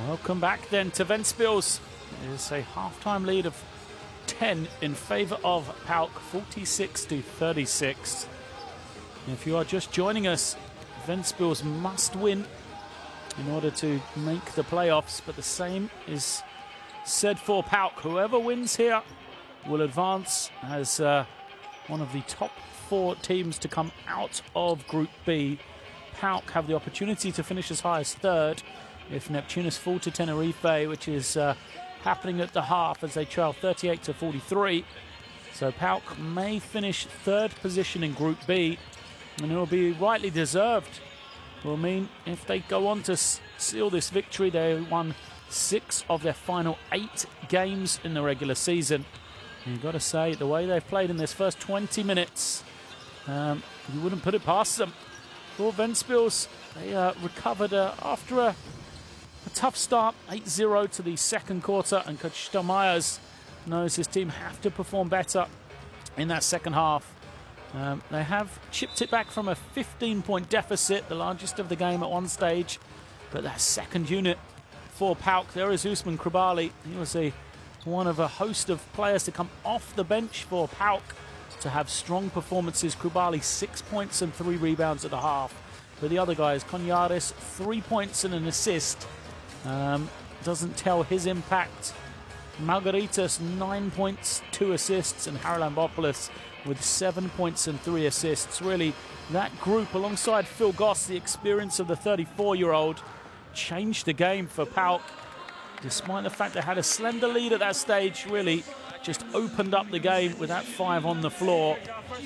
Welcome back then to Ventspils. It's a half-time lead of 10 in favour of PAOK, 46-36. If you are just joining us, Ventspils must win in order to make the playoffs, but the same is said for PAOK. Whoever wins here will advance as one of the top 4 teams to come out of Group B. PAOK have the opportunity to finish as high as 3rd if Neptunus fall to Tenerife, which is happening at the half as they trail 38-43. So PAOK may finish 3rd position in Group B, and it will be rightly deserved. It will mean if they go on to seal this victory, they won 6 of their final 8 games in the regular season. And you've got to say, the way they've played in this first 20 minutes, you wouldn't put it past them. For Ventspils, they recovered after a tough start, 8-0 to the second quarter, and Coach Stelmeyers knows his team have to perform better in that second half. They have chipped it back from a 15-point deficit, the largest of the game at one stage, but that second unit for PAOK, there is Usman Kribali. He was one of a host of players to come off the bench for PAOK to have strong performances. Kribali 6 points and 3 rebounds at the half. But the other guys, Konyaris 3 points and an assist. Doesn't tell his impact. Margaritas 9 points, 2 assists, and Haralambopoulos with 7 points and 3 assists. Really, that group alongside Phil Goss, the experience of the 34-year-old, changed the game for PAOK. Despite the fact they had a slender lead at that stage, really just opened up the game with that 5 on the floor.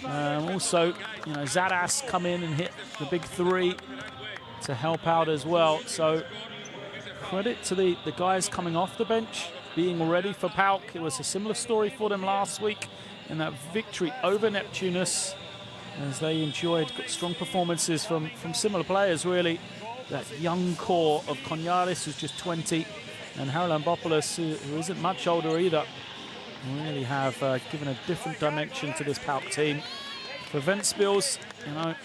Also, Zadas come in and hit the big 3 to help out as well. So credit to the guys coming off the bench, being ready for PAOK. It was a similar story for them last week in that victory over Neptunus, as they enjoyed strong performances from similar players, really. that young core of Konyaris, who's just 20, and Haralambopoulos, who isn't much older either, really have given a different dimension to this PAOK team. For Ventspils, you know,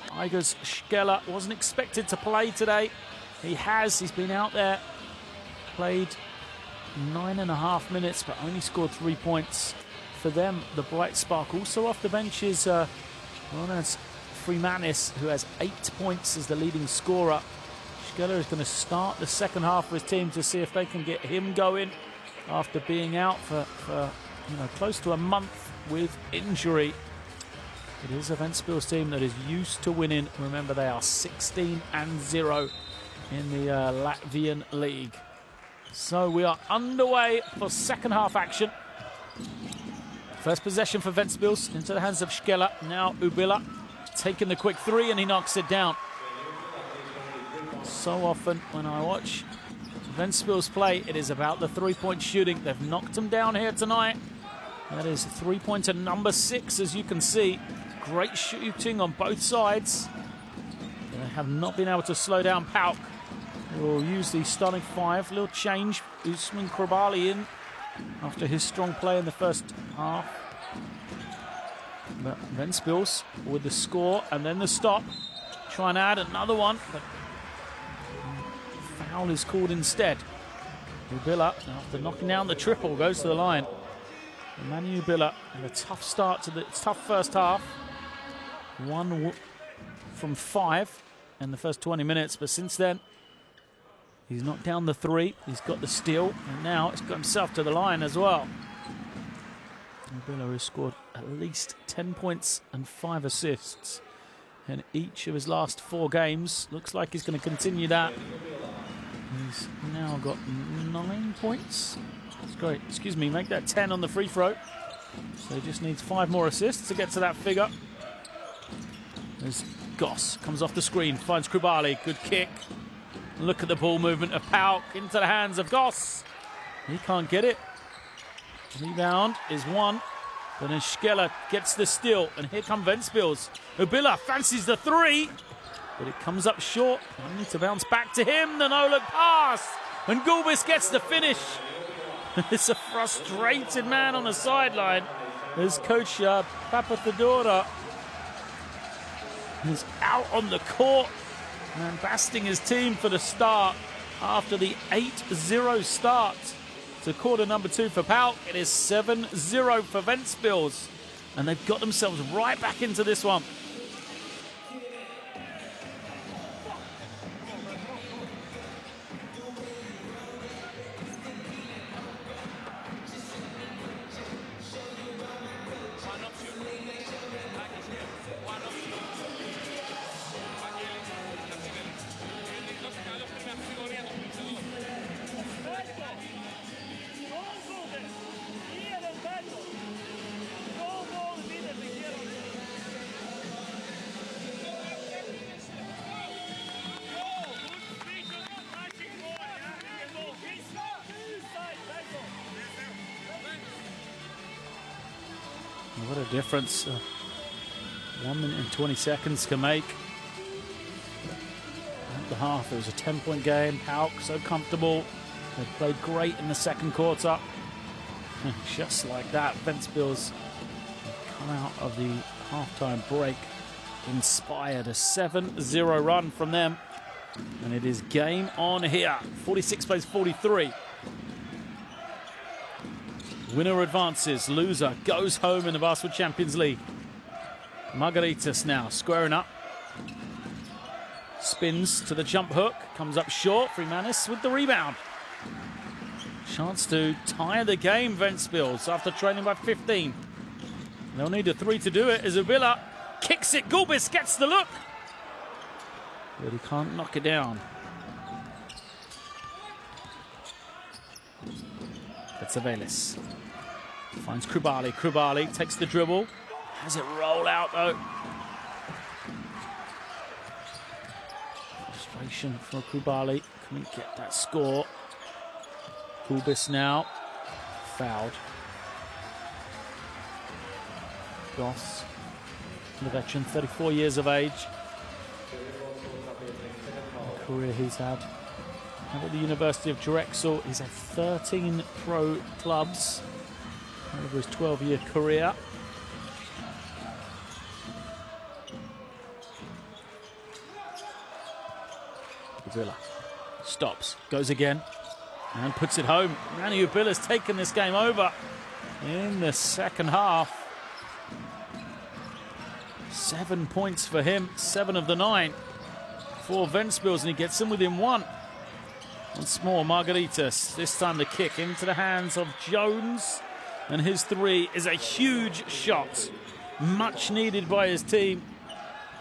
Igors Shkela wasn't expected to play today. He's been out there, played 9.5 minutes, but only scored 3 points. For them, the bright spark also off the bench is Ronas Freemanis, who has 8 points as the leading scorer. Shkela is going to start the second half for his team to see if they can get him going after being out for close to a month with injury. It is a Ventspils team that is used to winning. Remember, they are 16-0 in the Latvian league. So we are underway for second half action. First possession for Ventspils into the hands of Shkela. Now Ubila taking the quick three and he knocks it down. So often when I watch Ventspils play, it is about the three-point shooting. They've knocked them down here tonight. That is three-pointer number 6, as you can see. Great shooting on both sides. They have not been able to slow down PAOK. We'll use the starting 5. Little change. Usman Krabali in after his strong play in the first half. But Ventspils with the score and then the stop. Try and add another one, but foul is called instead. Ubila, after knocking down the triple, goes to the line. Manu Ubila had a tough start to the tough first half. 1 from 5 in the first 20 minutes, but since then, he's knocked down the 3, he's got the steal, and now he's got himself to the line as well. Ubila has scored at least 10 points and 5 assists in each of his last 4 games. Looks like he's going to continue that. He's now got 9 points. That's great. Excuse me, make that 10 on the free throw. So he just needs 5 more assists to get to that figure. There's Goss, comes off the screen, finds Kribali, good kick. Look at the ball movement of PAOK into the hands of Goss. He can't get it. Rebound is 1, but then Shkela gets the steal, and here come Ventspils. Ubila fancies the 3, but it comes up short. Only to bounce back to him, the no-look pass, and Gulbis gets the finish. It's a frustrated man on the sideline as Coach Papathedora is out on the court, lambasting his team for the start after the 8-0 start to quarter number 2 for PAOK. It is 7-0 for Ventspils, and they've got themselves right back into this one. What a difference 1 minute and 20 seconds can make. At the half, it was a 10-point game. PAOK so comfortable. They played great in the second quarter. And just like that, Ventspils have come out of the halftime break inspired. A 7-0 run from them. And it is game on here. 46 plays 43. Winner advances, loser goes home in the Basketball Champions League. Margaritas now squaring up. Spins to the jump hook, comes up short. Freemanis with the rebound. Chance to tie the game, Ventspils, after trailing by 15. They'll need a 3 to do it as Ubila kicks it. Gulbis gets the look, but he can't knock it down. Betsavelis finds Kribali. Kribali takes the dribble. Has it roll out though. Frustration for Kribali. Couldn't get that score. Gulbis now fouled. Goss, the veteran, 34 years of age. career he's had. At the University of Drexel, he's had 13 pro clubs over his 12-year career. Villa stops, goes again, and puts it home. Manny Ubilla's taken this game over in the second half. 7 points for him, 7 of the 9 for Ventspils, and he gets them within 1. Once more, Margaritas, this time the kick into the hands of Jones, and his 3 is a huge shot, much needed by his team.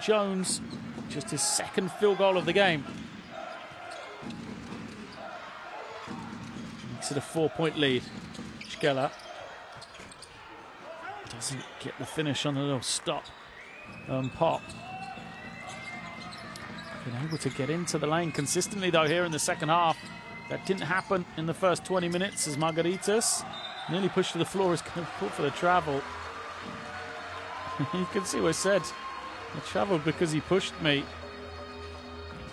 Jones, just his second field goal of the game. Makes it a 4-point lead. Schkeller doesn't get the finish on the little stop pop. Been able to get into the lane consistently though here in the second half. That didn't happen in the first 20 minutes as Margaritas nearly pushed to the floor, is going to pull for the travel. You can see what I said. I travelled because he pushed me.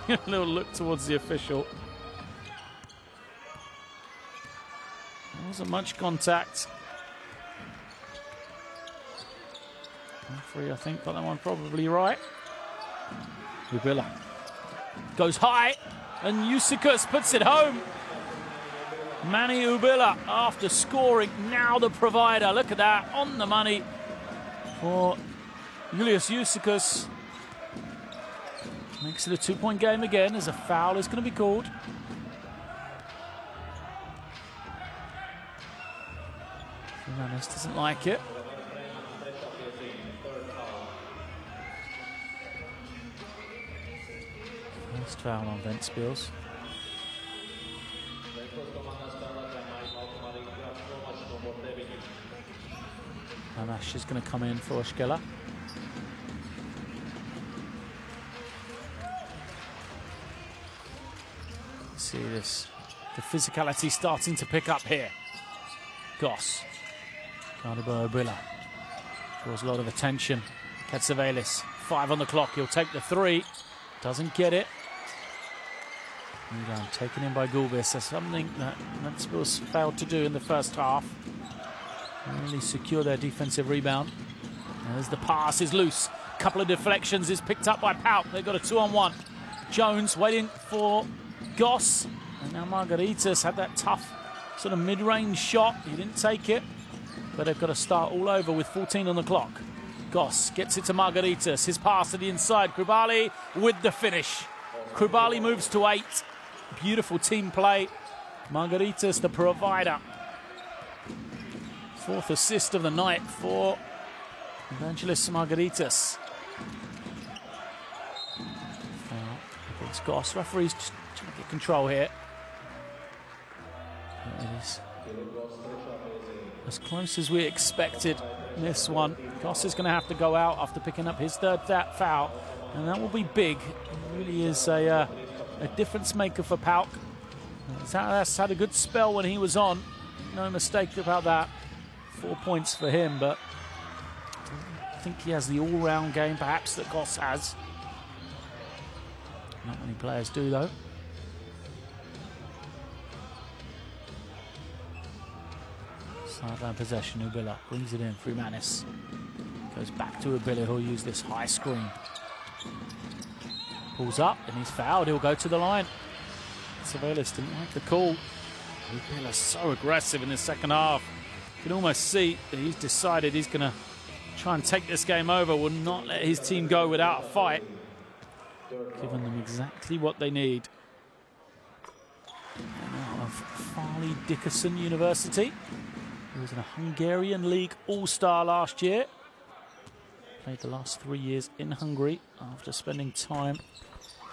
A little look towards the official. There wasn't much contact. Referee, I think, got that one probably right. Ubilla goes high, and Usikus puts it home. Manny Ubilla, after scoring, now the provider. Look at that, on the money for Julius Usikus. Makes it a 2-point game again, as a foul is going to be called. Fernandez doesn't like it. First foul on Ventspils. And Ash is going to come in for Schkeller. See this, the physicality starting to pick up here. Goss, guarded by Ubilla, draws a lot of attention. Katsavelis, 5 on the clock, he'll take the 3, doesn't get it. And taken in by Gulbis. That's something that Ventspils failed to do in the first half. Really secure their defensive rebound. As the pass is loose, couple of deflections, is picked up by PAOK. They've got a 2-on-1. Jones waiting for Goss, and now Margaritas had that tough sort of mid-range shot. He didn't take it, but they've got to start all over with 14 on the clock. Goss gets it to Margaritas. His pass to the inside. Krubali with the finish. Krubali moves to 8. Beautiful team play. Margaritas, the provider. 4th assist of the night for Evangelos Margaritas. It's Goss. Referee's just trying to get control here. It is as close as we expected. This one, Goss is going to have to go out after picking up his 3rd foul, and that will be big. It really is a difference maker for PAOK. That's had a good spell when he was on. No mistake about that. 4 points for him, but I think he has the all-round game perhaps that Goss has. Not many players do though. Sideline possession, Ubilla brings it in through Manis. Goes back to Ubilla, who'll use this high screen. Pulls up and he's fouled, he'll go to the line. Savelis didn't like the call. Ubilla's so aggressive in the second half. You can almost see that he's decided he's going to try and take this game over, will not let his team go without a fight. Giving them exactly what they need. Out of Farley Dickerson University. He was in a Hungarian League All-Star last year. Played the last 3 years in Hungary after spending time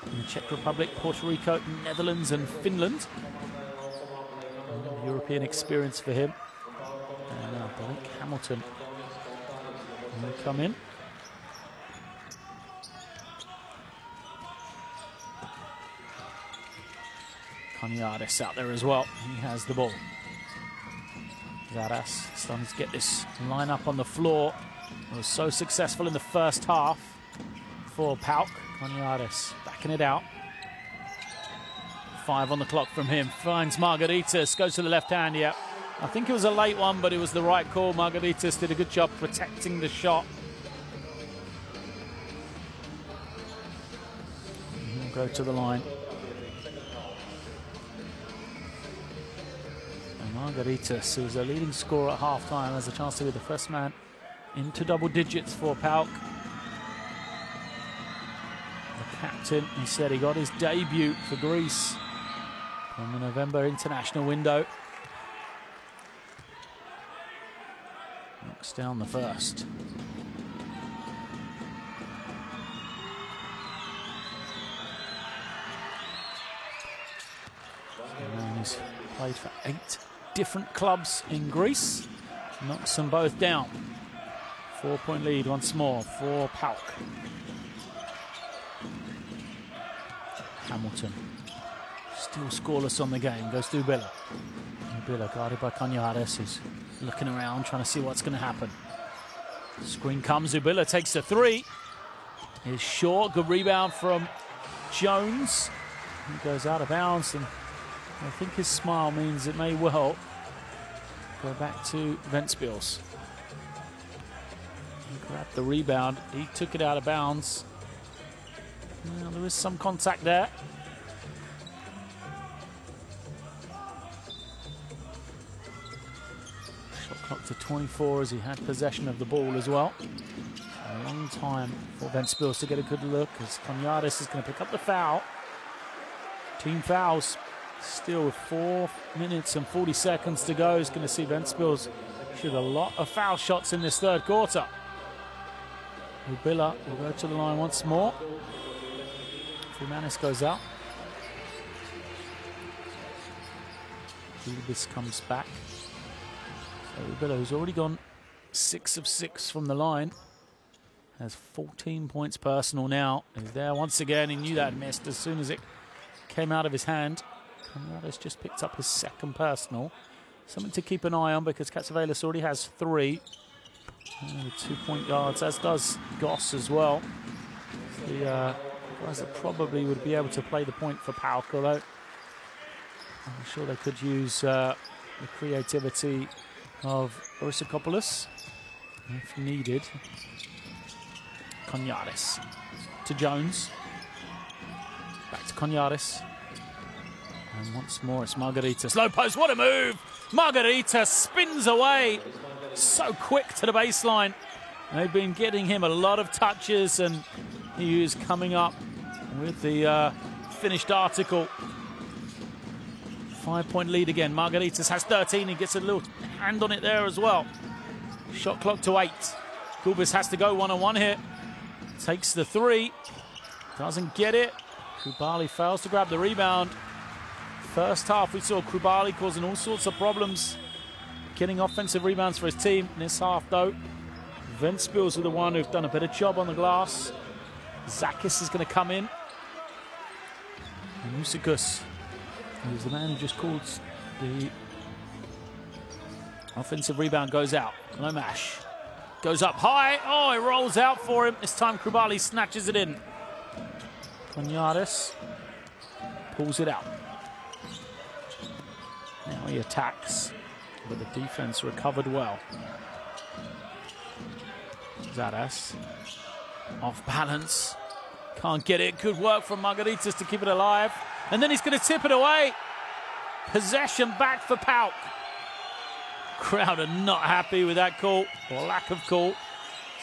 in the Czech Republic, Puerto Rico, Netherlands and Finland. European experience for him. And now Blake Hamilton will come in. Caniares out there as well. He has the ball. Zaras starting to get this line up on the floor. It was so successful in the first half for PAOK. Caniares backing it out. 5 on the clock from him. Finds Margaritas, goes to the left hand, yeah. I think it was a late one, but it was the right call. Margaritas did a good job protecting the shot. He'll go to the line. And Margaritas, who's a leading scorer at half-time, has a chance to be the first man into double digits for PAOK. The captain, he said he got his debut for Greece from the November international window. Knocks down the first. And he's played for 8 different clubs in Greece. Knocks them both down. 4-point lead once more for PAOK. Hamilton. Still scoreless on the game. Goes to Ubilla. Ubilla guarded by Cañares, who's looking around, trying to see what's going to happen. Screen comes. Ubilla takes the 3. It's short. Good rebound from Jones. He goes out of bounds, and I think his smile means it may well go back to Ventspils. He grabbed the rebound. He took it out of bounds. Well, there is some contact there. Shot clock to 24 as he had possession of the ball as well. A long time for Ventspils to get a good look as Cañares is going to pick up the foul. Team fouls. Still with 4 minutes and 40 seconds to go. He's going to see Ventspils shoot a lot of foul shots in this third quarter. Ubilla will go to the line once more. Fumanis goes out. This comes back. So Ubilla, who's already gone 6 of 6 from the line, has 14 points personal now. He's there once again. He knew that missed as soon as it came out of his hand. Cañares just picked up his 2nd personal. Something to keep an eye on because Katsavelis already has 3. 2-point guards, as does Goss as well. The guys that probably would be able to play the point for PAOK, although I'm sure they could use the creativity of Orisakopoulos if needed. Cañares to Jones. Back to Cañares. And once more, it's Margaritas. Low post, what a move! Margaritas spins away. So quick to the baseline. They've been getting him a lot of touches, and he is coming up with the finished article. 5-point lead again. Margaritas has 13. He gets a little hand on it there as well. Shot clock to 8. Kubis has to go one-on-one here. Takes the 3. Doesn't get it. Kubali fails to grab the rebound. First half, we saw Kubali causing all sorts of problems, getting offensive rebounds for his team. In this half, though, Ventspils are the one who've done a better job on the glass. Zakis is going to come in. And Musikos, who's the man who just called the offensive rebound, goes out. Lomash goes up high. Oh, it rolls out for him. This time, Kubali snatches it in. Cañares pulls it out. Now he attacks, but the defense recovered well. Zadas off balance, can't get it. Good work from Margaritas to keep it alive, and then he's going to tip it away. Possession back for PAOK. Crowd are not happy with that call, or lack of call.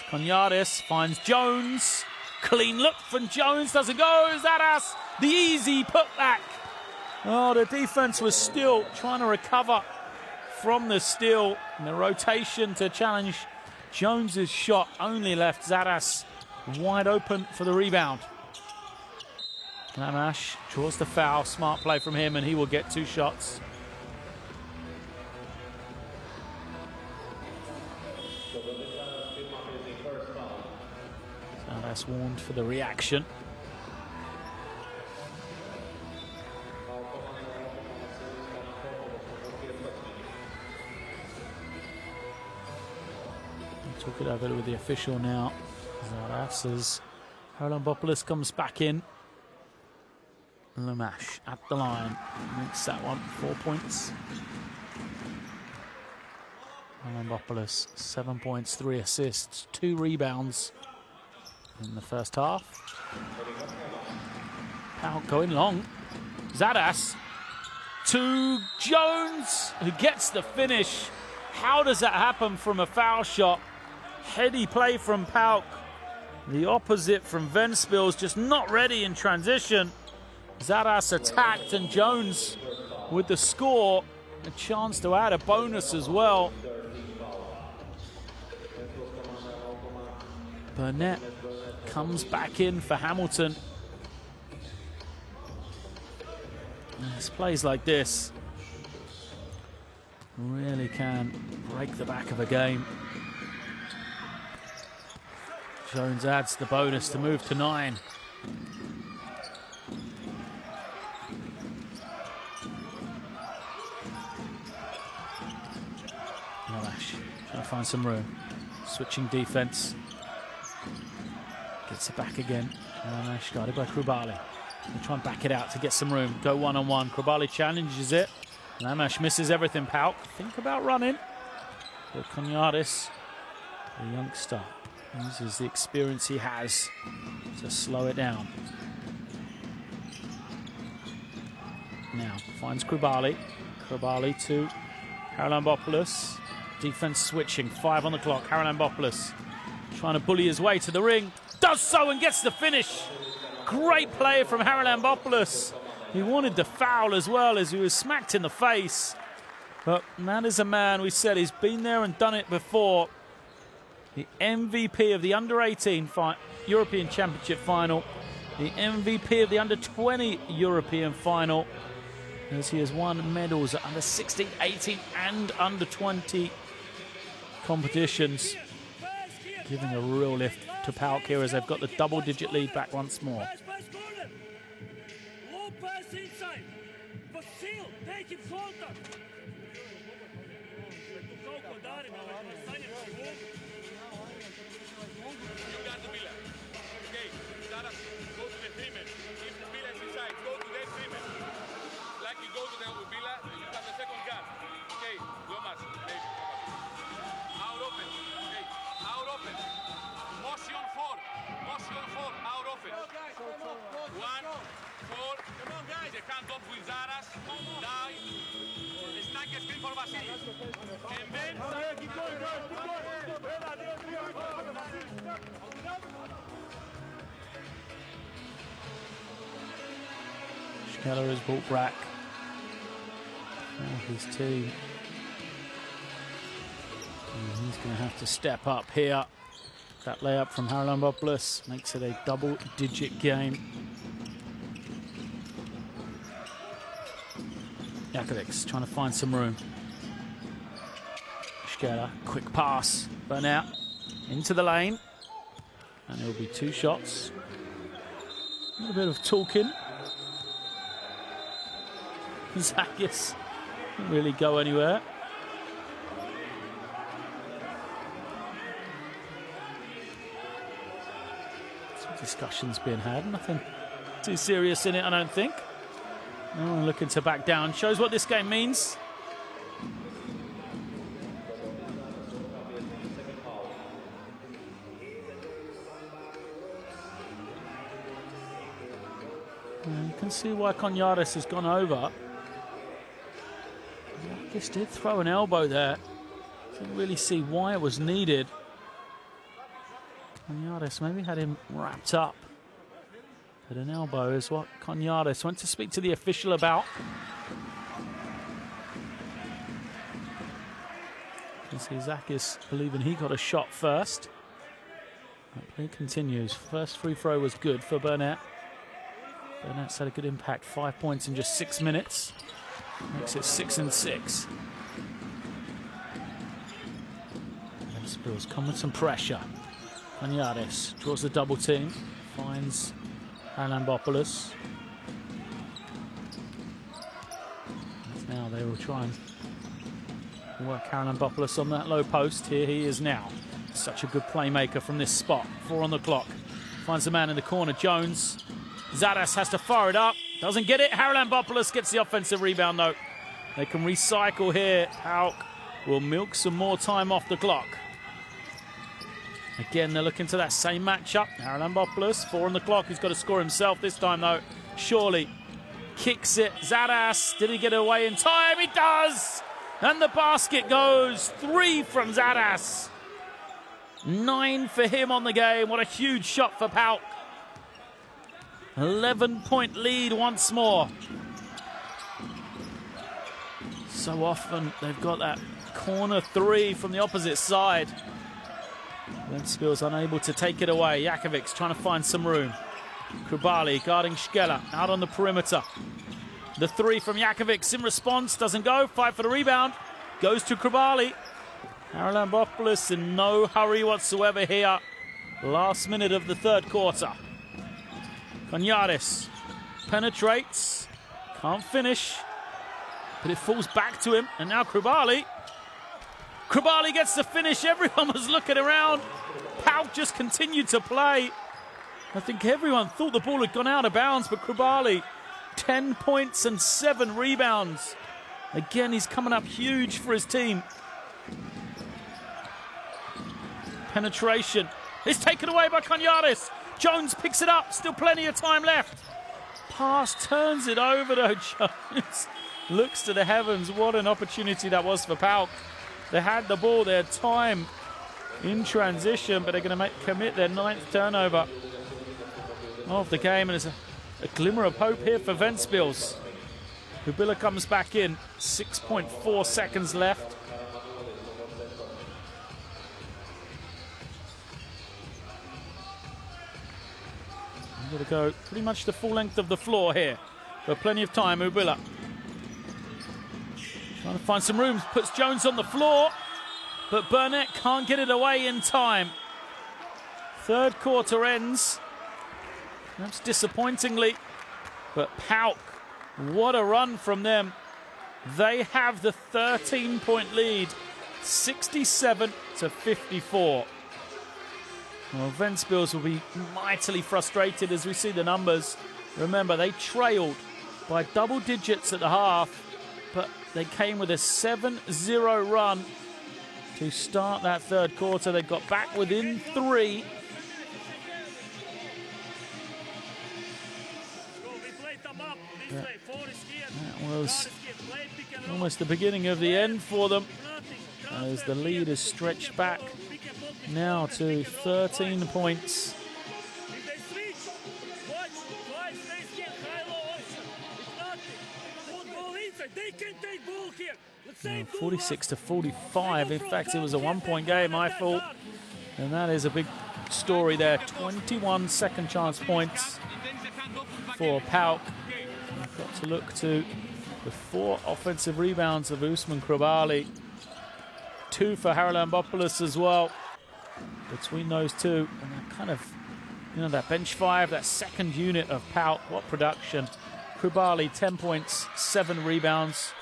Cañares finds Jones. Clean look from Jones, doesn't go. Zadas, the easy putback. Oh, the defense was still trying to recover from the steal, and the rotation to challenge Jones's shot only left Zadas wide open for the rebound. Lamash draws the foul. Smart play from him, and he will get 2 shots. Zadas warned for the reaction. Talk it over with the official now. Zadas as Haralambopoulos comes back in. Lamash at the line. Makes that one 4 points. Lambopoulos, 7 points, 3 assists, 2 rebounds in the first half. PAOK going long. Zadas to Jones, who gets the finish. How does that happen from a foul shot? Heady play from PAOK. The opposite from Ventspils, just not ready in transition. Zadas attacked, and Jones with the score. A chance to add a bonus as well. Burnett comes back in for Hamilton. It's plays like this really can break the back of a game. Jones adds the bonus to move to 9. Nalash trying to find some room. Switching defense. Gets it back again. Nalash guarded by Krubali. They try and back it out to get some room. Go one-on-one. Krubali challenges it. Lamash misses everything. PAOK think about running. But Konyatis, the youngster, uses the experience he has to slow it down. Now finds Krubali. Krubali to Haralambopoulos. Defense switching. 5 on the clock. Haralambopoulos trying to bully his way to the ring. Does so and gets the finish. Great play from Haralambopoulos. He wanted the foul as well as he was smacked in the face. But that is a man, we said, he's been there and done it before. The MVP of the Under-18 European Championship final. The MVP of the Under-20 European final. As he has won medals at Under-16, 18 and Under-20 competitions. Giving a real lift to PAOK here as they've got the double-digit lead back once more. Keller has brought back his team. And he's going to have to step up here. That layup from Haralambopoulos makes it a double-digit game. Jakovic trying to find some room. Shkera, quick pass. Burnett into the lane. And it'll be 2 shots. A little bit of talking. Zakis didn't really go anywhere. Some discussions being had. Nothing too serious in it, I don't think. No one looking to back down. Shows what this game means. And you can see why Konyatis has gone over. Just did throw an elbow there. Didn't really see why it was needed. Konyatis maybe had him wrapped up. But an elbow is what Konyatis went to speak to the official about. You can see Zakis believing he got a shot first. That play continues. First free throw was good for Burnett. Burnett's had a good impact. 5 points in just 6 minutes. Makes it 6 and 6. Ventspils come with some pressure. Konyatis draws the double team. Finds Haralambopoulos. Now they will try and work Haralambopoulos on that low post. Here he is now. Such a good playmaker from this spot. 4 on the clock. Finds the man in the corner, Jones. Zadas has to fire it up. Doesn't get it. Haralambopoulos gets the offensive rebound, though. They can recycle here. PAOK will milk some more time off the clock. Again, they're looking to that same matchup. Haralambopoulos, 4 on the clock. He's got to score himself this time, though. Surely kicks it. Zadas, did he get away in time? He does! And the basket goes. 3 from Zadas. 9 for him on the game. What a huge shot for PAOK. 11-point lead once more. So often they've got that corner 3 from the opposite side. Ventspils unable to take it away. Jakovic's trying to find some room. Krubali guarding Shkela out on the perimeter. The 3 from Jakovic in response doesn't go. 5 for the rebound. Goes to Krubali. Haralambopoulos in no hurry whatsoever here. Last minute of the third quarter. Konyaris penetrates. Can't finish. But it falls back to him. And now Krubali. Krubali gets the finish. Everyone was looking around. PAOK just continued to play. I think everyone thought the ball had gone out of bounds, but Krubali, 10 points and 7 rebounds. Again, he's coming up huge for his team. Penetration is taken away by Konyaris. Jones picks it up. Still plenty of time left. Pass turns it over to Jones. Looks to the heavens. What an opportunity that was for PAOK. They had the ball, they had time in transition, but they're going to commit their 9th turnover of the game. And there's a glimmer of hope here for Ventspils. Hubilla comes back in. 6.4 seconds left. I'm going to go pretty much the full length of the floor here. Got plenty of time, Hubilla. Trying to find some room, puts Jones on the floor, but Burnett can't get it away in time. Third quarter ends, perhaps disappointingly, but PAOK, what a run from them. They have the 13-point lead, 67-54. Well, Ventspils will be mightily frustrated as we see the numbers. Remember, they trailed by double digits at the half, but they came with a 7-0 run to start that third quarter. They got back within 3. That was almost the beginning of the end for them, as the lead is stretched back now to 13 points. 46-45. In fact, it was a 1-point game, I thought. And that is a big story there. 21 second chance points for PAOK. We've got to look to the 4 offensive rebounds of Usman Krubali. 2 for Haralambopoulos as well. Between those two, and that kind of, that bench 5, that second unit of PAOK. What production. Krubali, 10 points, 7 rebounds.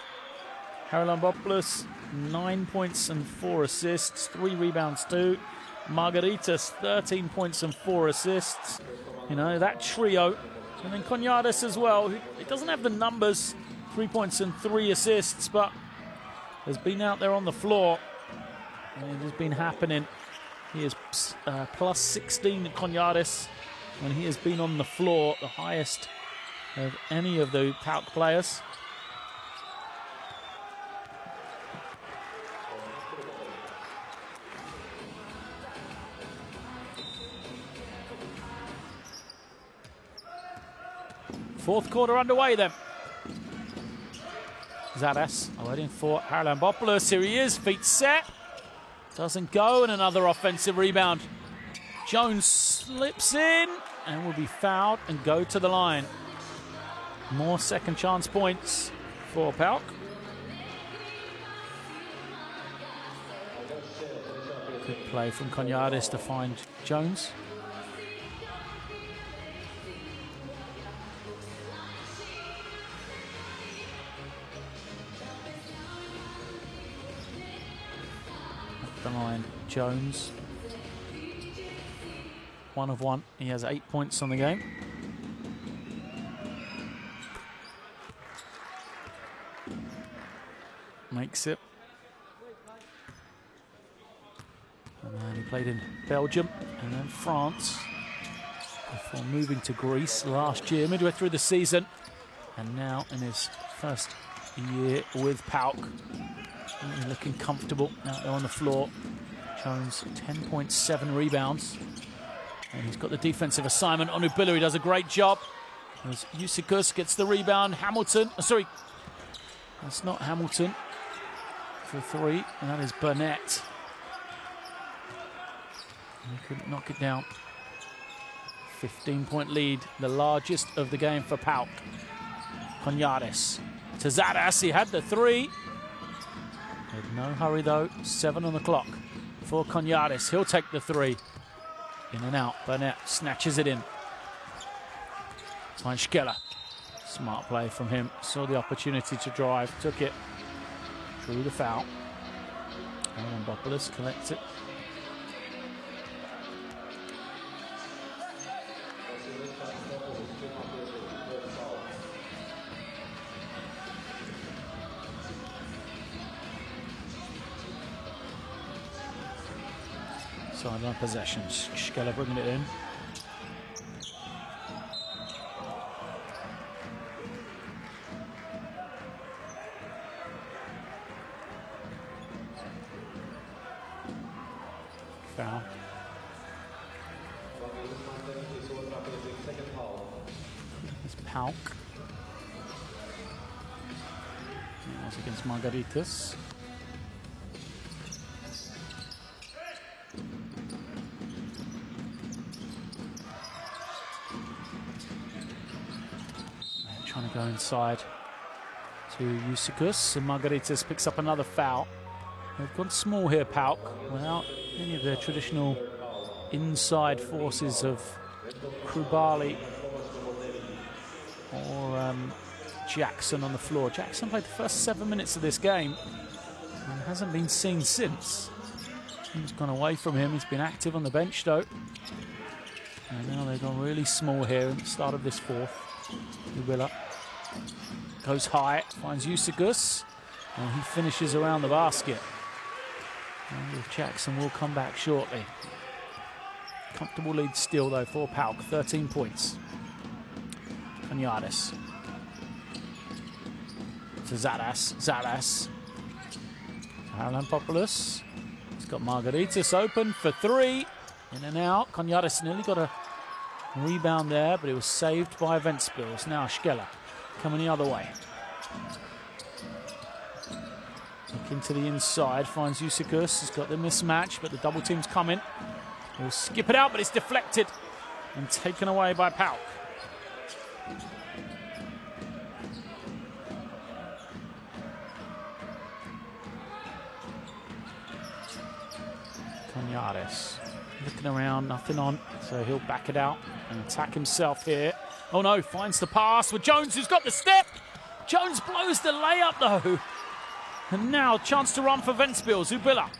Haralambopoulos, 9 points and 4 assists, 3 rebounds too. Margaritas, 13 points and 4 assists. That trio. And then Konyaris as well, who doesn't have the numbers, 3 points and 3 assists, but has been out there on the floor. And it has been happening. He is plus 16 Konyaris when he has been on the floor, the highest of any of the PAOK players. Fourth quarter underway then. Zadas waiting for Haralambopoulos. Here he is, feet set. Doesn't go, and another offensive rebound. Jones slips in and will be fouled and go to the line. More second chance points for PAOK. Good play from Konyaris to find Jones. The line, Jones. 1 of 1. He has 8 points on the game. makes it. And then he played in Belgium and then France before moving to Greece last year, midway through the season. And now in his first year with PAOK, looking comfortable out there on the floor. Jones, 10.7 rebounds. And he's got the defensive assignment on Ubilla. He does a great job. As Usikus gets the rebound. Hamilton, sorry, that's not Hamilton for three, and that is Burnett. He couldn't knock it down. 15-point lead, the largest of the game for PAOK. Konyaris to Zadas, he had the three. With no hurry though, 7 on the clock for Konyaris. He'll take the three. In and out, Burnett snatches it in. Finds Schkeller. Smart play from him. Saw the opportunity to drive, took it. Drew the foul. And Bopoulos collects it. Sideline possessions. Schkeller bringing it in. Foul. It's PAOK. That was against Margaritas. Trying to go inside to Usikus, and Margaritas picks up another foul. They've gone small here, PAOK, without any of their traditional inside forces of Krubali or Jackson on the floor. Jackson played the first 7 minutes of this game and hasn't been seen since. Team's gone away from him. He's been active on the bench though. And now they've gone really small here at the start of this fourth. Ubilla goes high, finds Usikus, and he finishes around the basket. And Jackson will come back shortly. Comfortable lead still though for PAOK, 13 points. Konyaris to Zadas. Zadas. Haralampopoulos. He's got Margaritas open for three. In and out. Konyaris nearly got a rebound there, but it was saved by Ventspils. Now Schkeller coming the other way. Looking to the inside, finds Usikus. He's got the mismatch, but the double team's coming. He'll skip it out, but it's deflected and taken away by PAOK. Konyaris looking around, nothing on, so he'll back it out and attack himself here. Oh no, finds the pass with Jones, who's got the step. Jones blows the layup though. And now chance to run for Ventspils. Ubilla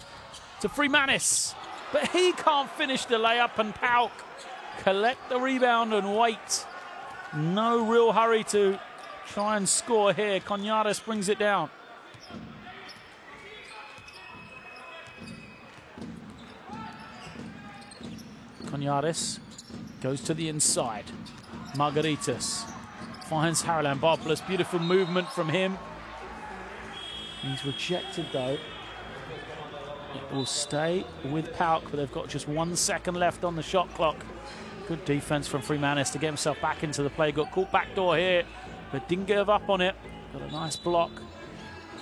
to Freemanis, but he can't finish the layup, and PAOK collect the rebound and wait. No real hurry to try and score here. Konyaris brings it down. Konyaris goes to the inside. Margaritas finds Haralampopoulos. Beautiful movement from him. He's rejected though. It will stay with PAOK, but they've got just 1 second left on the shot clock. Good defense from Freemanis to get himself back into the play. Got caught backdoor here, but didn't give up on it. Got a nice block.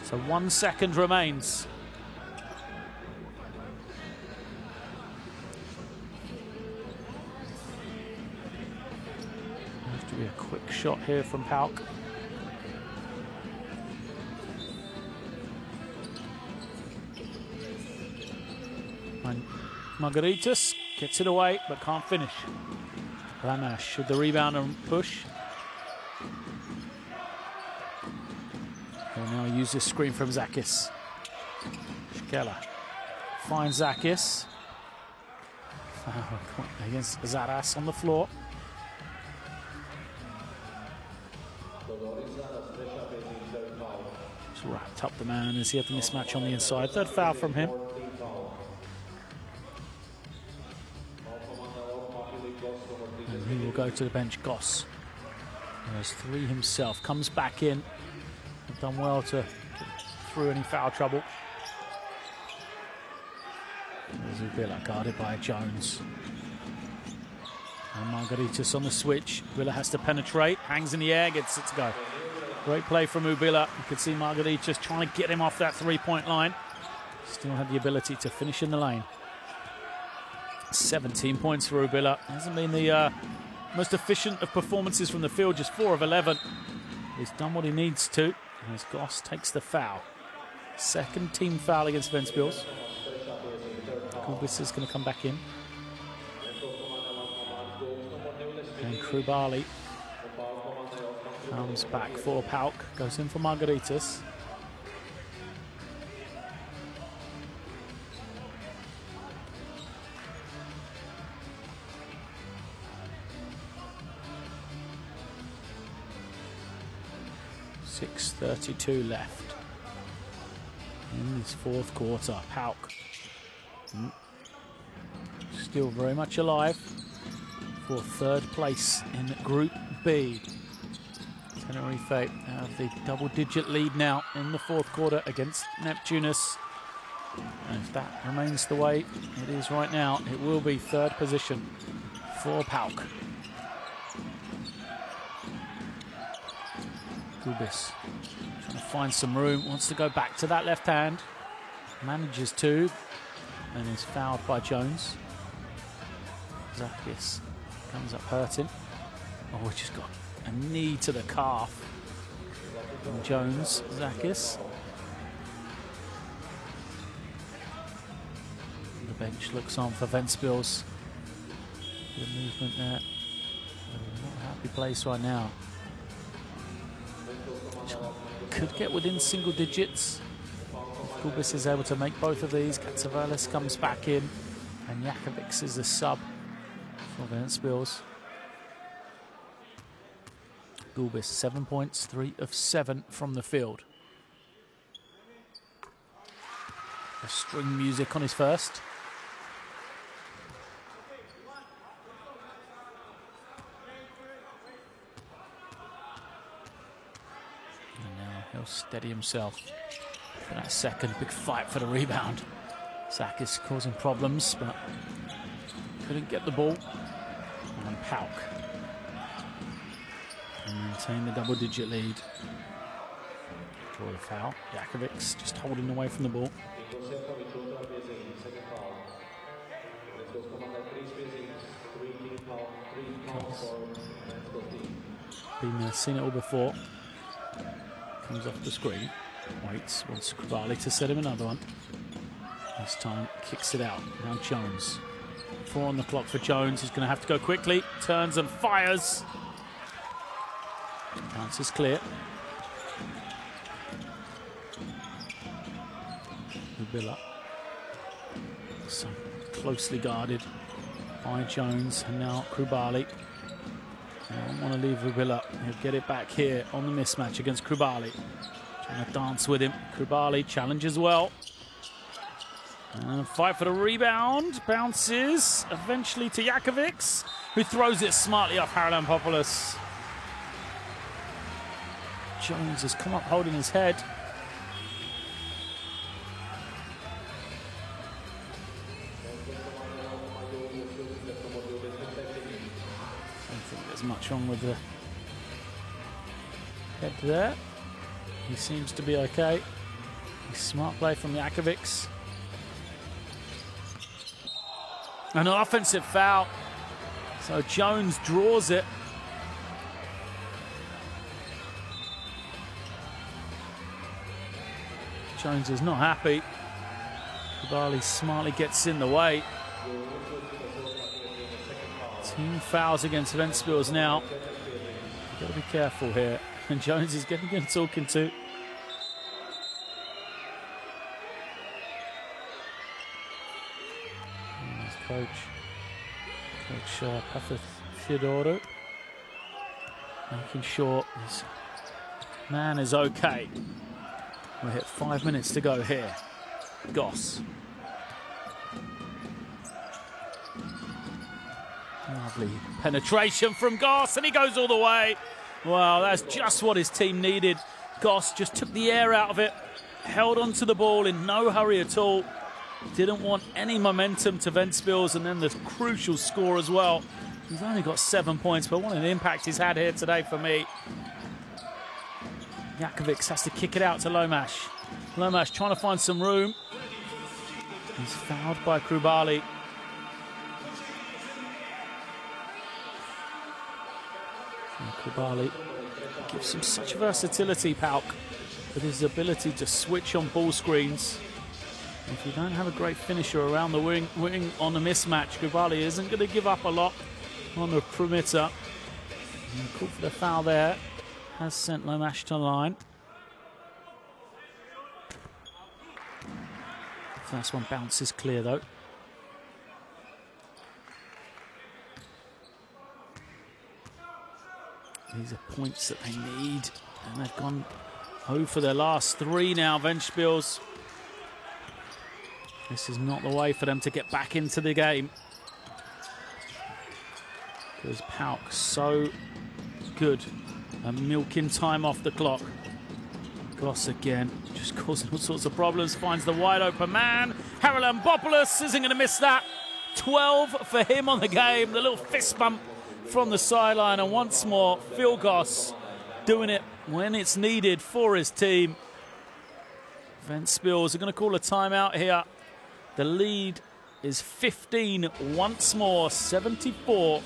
So 1 second remains. Have to be a quick shot here from PAOK. Margaritas gets it away, but can't finish. Lamash with the rebound and push. He'll now use this screen from Zakis. Schkeller finds Zakis. Against Zadas on the floor. wrapped up the man as he had the mismatch on the inside. Third foul from him. And he will go to the bench. Goss has 3 himself. Comes back in. Have done well to get through any foul trouble. Ubilla guarded by Jones. And Margaritas on the switch. Ubilla has to penetrate. Hangs in the air. Gets it to go. Great play from Ubilla. You can see Margaritas trying to get him off that 3-point line. Still had the ability to finish in the lane. 17 points for Ubilla. Hasn't been the most efficient of performances from the field. Just 4 of 11. He's done what he needs to. As Goss takes the foul. Second team foul against Ventspils. Kubis is going to come back in. And Krubali comes back for PAOK. Goes in for Margaritas. .6:32 left in this fourth quarter. PAOK still very much alive for third place in Group B. Tenerife have the double-digit lead now in the fourth quarter against Neptunus. And if that remains the way it is right now, it will be third position for PAOK. Kubis trying to find some room, wants to go back to that left hand, manages to, and is fouled by Jones. Zakis comes up hurting. Oh, we just got a knee to the calf from Jones. Zakis. The bench looks on for Ventspils. Good movement there. Not a happy place right now. Could get within single digits. If Kubis is able to make both of these, Katsavalis comes back in, and Jakovic is the sub for Ventspils. Kubis 7 points, 3 of 7 from the field. The string music on his first. He'll steady himself for that second. Big fight for the rebound. Zakis causing problems, but couldn't get the ball. And PAOK maintain the double-digit lead. Draw the foul. Jakovic's just holding away from the ball. Been seen it all before. Comes off the screen, waits, wants Krubali to set him another one. This time, kicks it out. Now Jones. 4 on the clock for Jones. He's going to have to go quickly. Turns and fires. Bounces clear. Ubilla. So closely guarded by Jones. And now Krubali. I don't want to leave Ubilla. He'll get it back here on the mismatch against Krubali. Trying to dance with him. Krubali challenges well. And a fight for the rebound. Bounces eventually to Jakovic, who throws it smartly off Haralampopoulos. Jones has come up holding his head. Much wrong with the head there. He seems to be okay. Smart play from Jakovic. An offensive foul. So Jones draws it. Jones is not happy. Krubali smartly gets in the way. Team fouls against Ventspils now. You've got to be careful here. And Jones is getting good talking to. And his Coach Papatheodorou, making sure his man is okay. We hit 5 minutes to go here. Goss. Lovely penetration from Goss, and he goes all the way. Wow, that's just what his team needed. Goss just took the air out of it, held onto the ball in no hurry at all. Didn't want any momentum to Ventspils, and then the crucial score as well. He's only got 7 points, but what an impact he's had here today for me. Jakovic has to kick it out to Lomash. Lomash trying to find some room. He's fouled by Krubali. Krubali gives him such versatility, PAOK, with his ability to switch on ball screens. If you don't have a great finisher around the wing on a mismatch, Krubali isn't going to give up a lot on the perimeter. And the call for the foul there has sent Lomash to the line. First one bounces clear though. These are points that they need, and they've gone 0 for their last 3 now, Ventspils. This is not the way for them to get back into the game, because PAOK so good at milking time off the clock. Goss again, just causing all sorts of problems, finds the wide open man. Haralambopoulos isn't going to miss that. 12 for him on the game, the little fist bump from the sideline, and once more Phil Goss doing it when it's needed for his team. Ventspils are going to call a timeout here. The lead is 15 once more. 74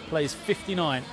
plays 59.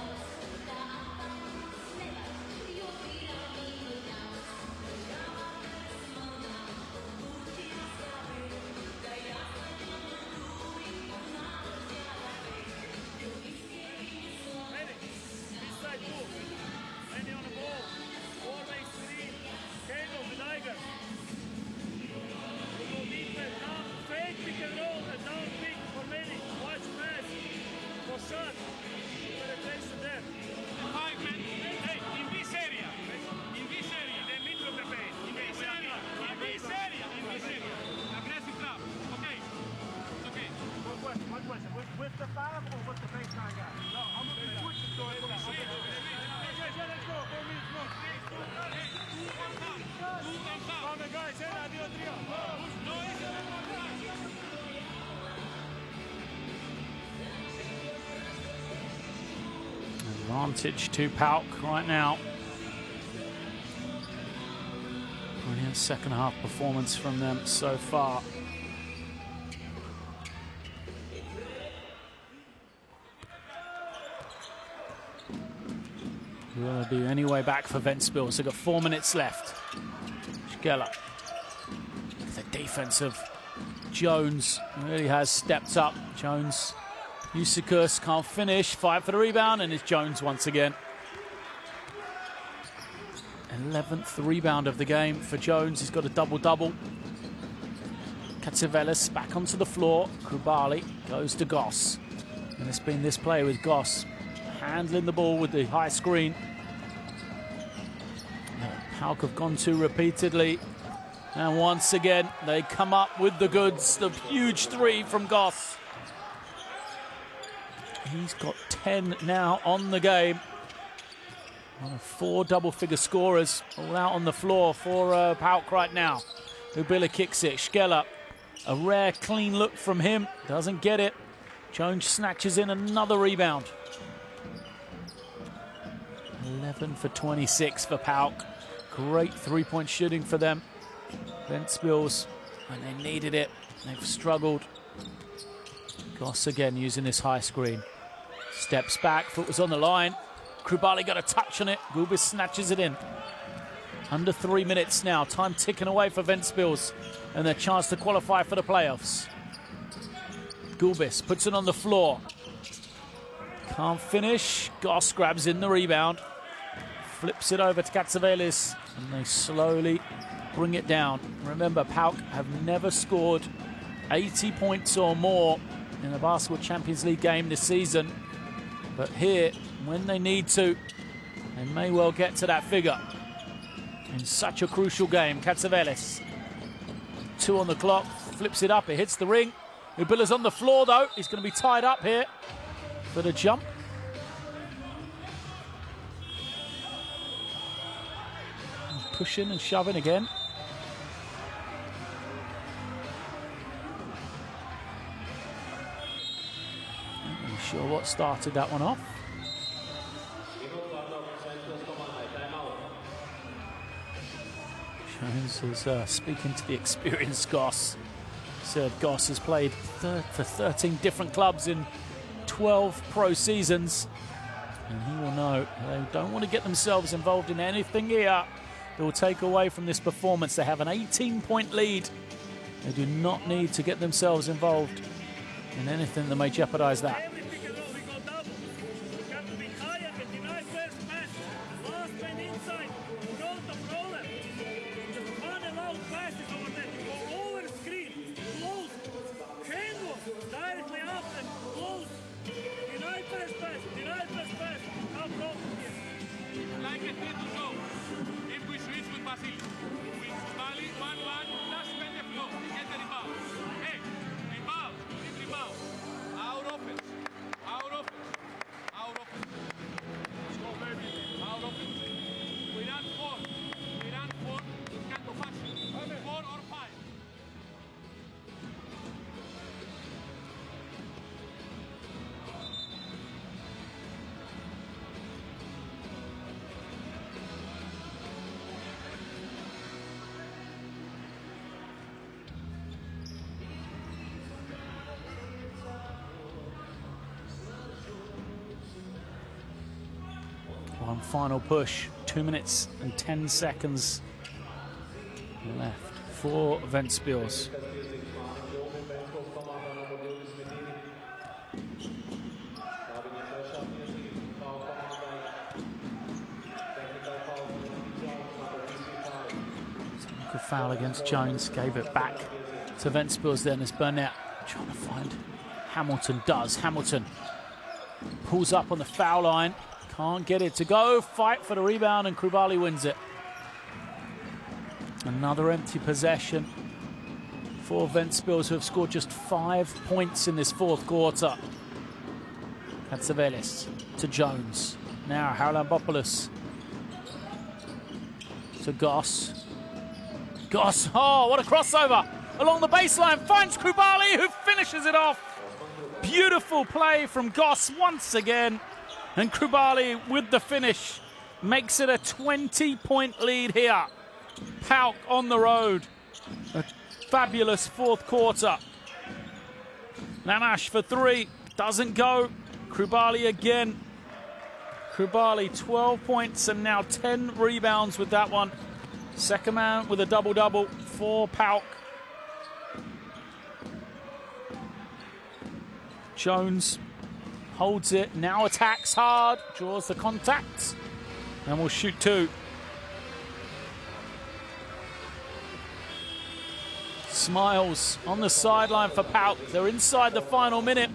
With the foul or with the baseline guy? No, I'm going to switch it. Let's go. 4 minutes more. On the guys, Advantage to PAOK right now. Brilliant second half performance from them so far. Will there be any way back for Ventspils? They've got 4 minutes left. Schkeller. The defense of Jones really has stepped up. Jones, Usikus can't finish. Fight for the rebound, and it's Jones once again. 11th rebound of the game for Jones. He's got a double-double. Katsevelis back onto the floor. Krubali goes to Goss. And it's been this play with Goss handling the ball with the high screen. PAOK have gone to repeatedly. And once again, they come up with the goods. The huge 3 from Goss. He's got 10 now on the game. 4 double-figure scorers all out on the floor for PAOK right now. Ubila kicks it. Schkeller, a rare clean look from him. Doesn't get it. Jones snatches in another rebound. 11 for 26 for PAOK. Great three-point shooting for them. Ventspils, when they needed it, they've struggled. Goss again using this high screen. Steps back, foot was on the line. Krubali got a touch on it. Gulbis snatches it in. Under 3 minutes now. Time ticking away for Ventspils and their chance to qualify for the playoffs. Gulbis puts it on the floor. Can't finish. Goss grabs in the rebound. Flips it over to Katsevelis, and they slowly bring it down. Remember, PAOK have never scored 80 points or more in a Basketball Champions League game this season. But here, when they need to, they may well get to that figure. in such a crucial game. Katsavelis. 2 on the clock, flips it up, it hits the ring. Ubila's on the floor though, he's going to be tied up here for the jump. Pushing and shoving again. Not really sure what started that one off. Jones is speaking to the experienced Goss. Said Goss has played for 13 different clubs in 12 pro seasons. And he will know they don't want to get themselves involved in anything here that will take away from this performance. They have an 18-point lead. They do not need to get themselves involved in anything that may jeopardize that. One final push, 2 minutes and 10 seconds left for Ventspils. Good foul against Jones, gave it back to Ventspils then as Burnett trying to find Hamilton does. Hamilton pulls up on the foul line. Can't get it to go. Fight for the rebound and Krubali wins it. Another empty possession for Ventspils, who have scored just 5 points in this fourth quarter. Katsavelis to Jones. Now Haralambopoulos to Goss. Goss, oh, what a crossover along the baseline. Finds Krubali, who finishes it off. Beautiful play from Goss once again. And Krubali with the finish makes it a 20-point lead here. PAOK on the road. A fabulous fourth quarter. Nanash for 3. Doesn't go. Krubali again. Krubali 12 points and now 10 rebounds with that one. Second man with a double-double for PAOK. Jones holds it, now attacks hard, draws the contact, and will shoot 2. Smiles on the sideline for PAOK. They're inside the final minute.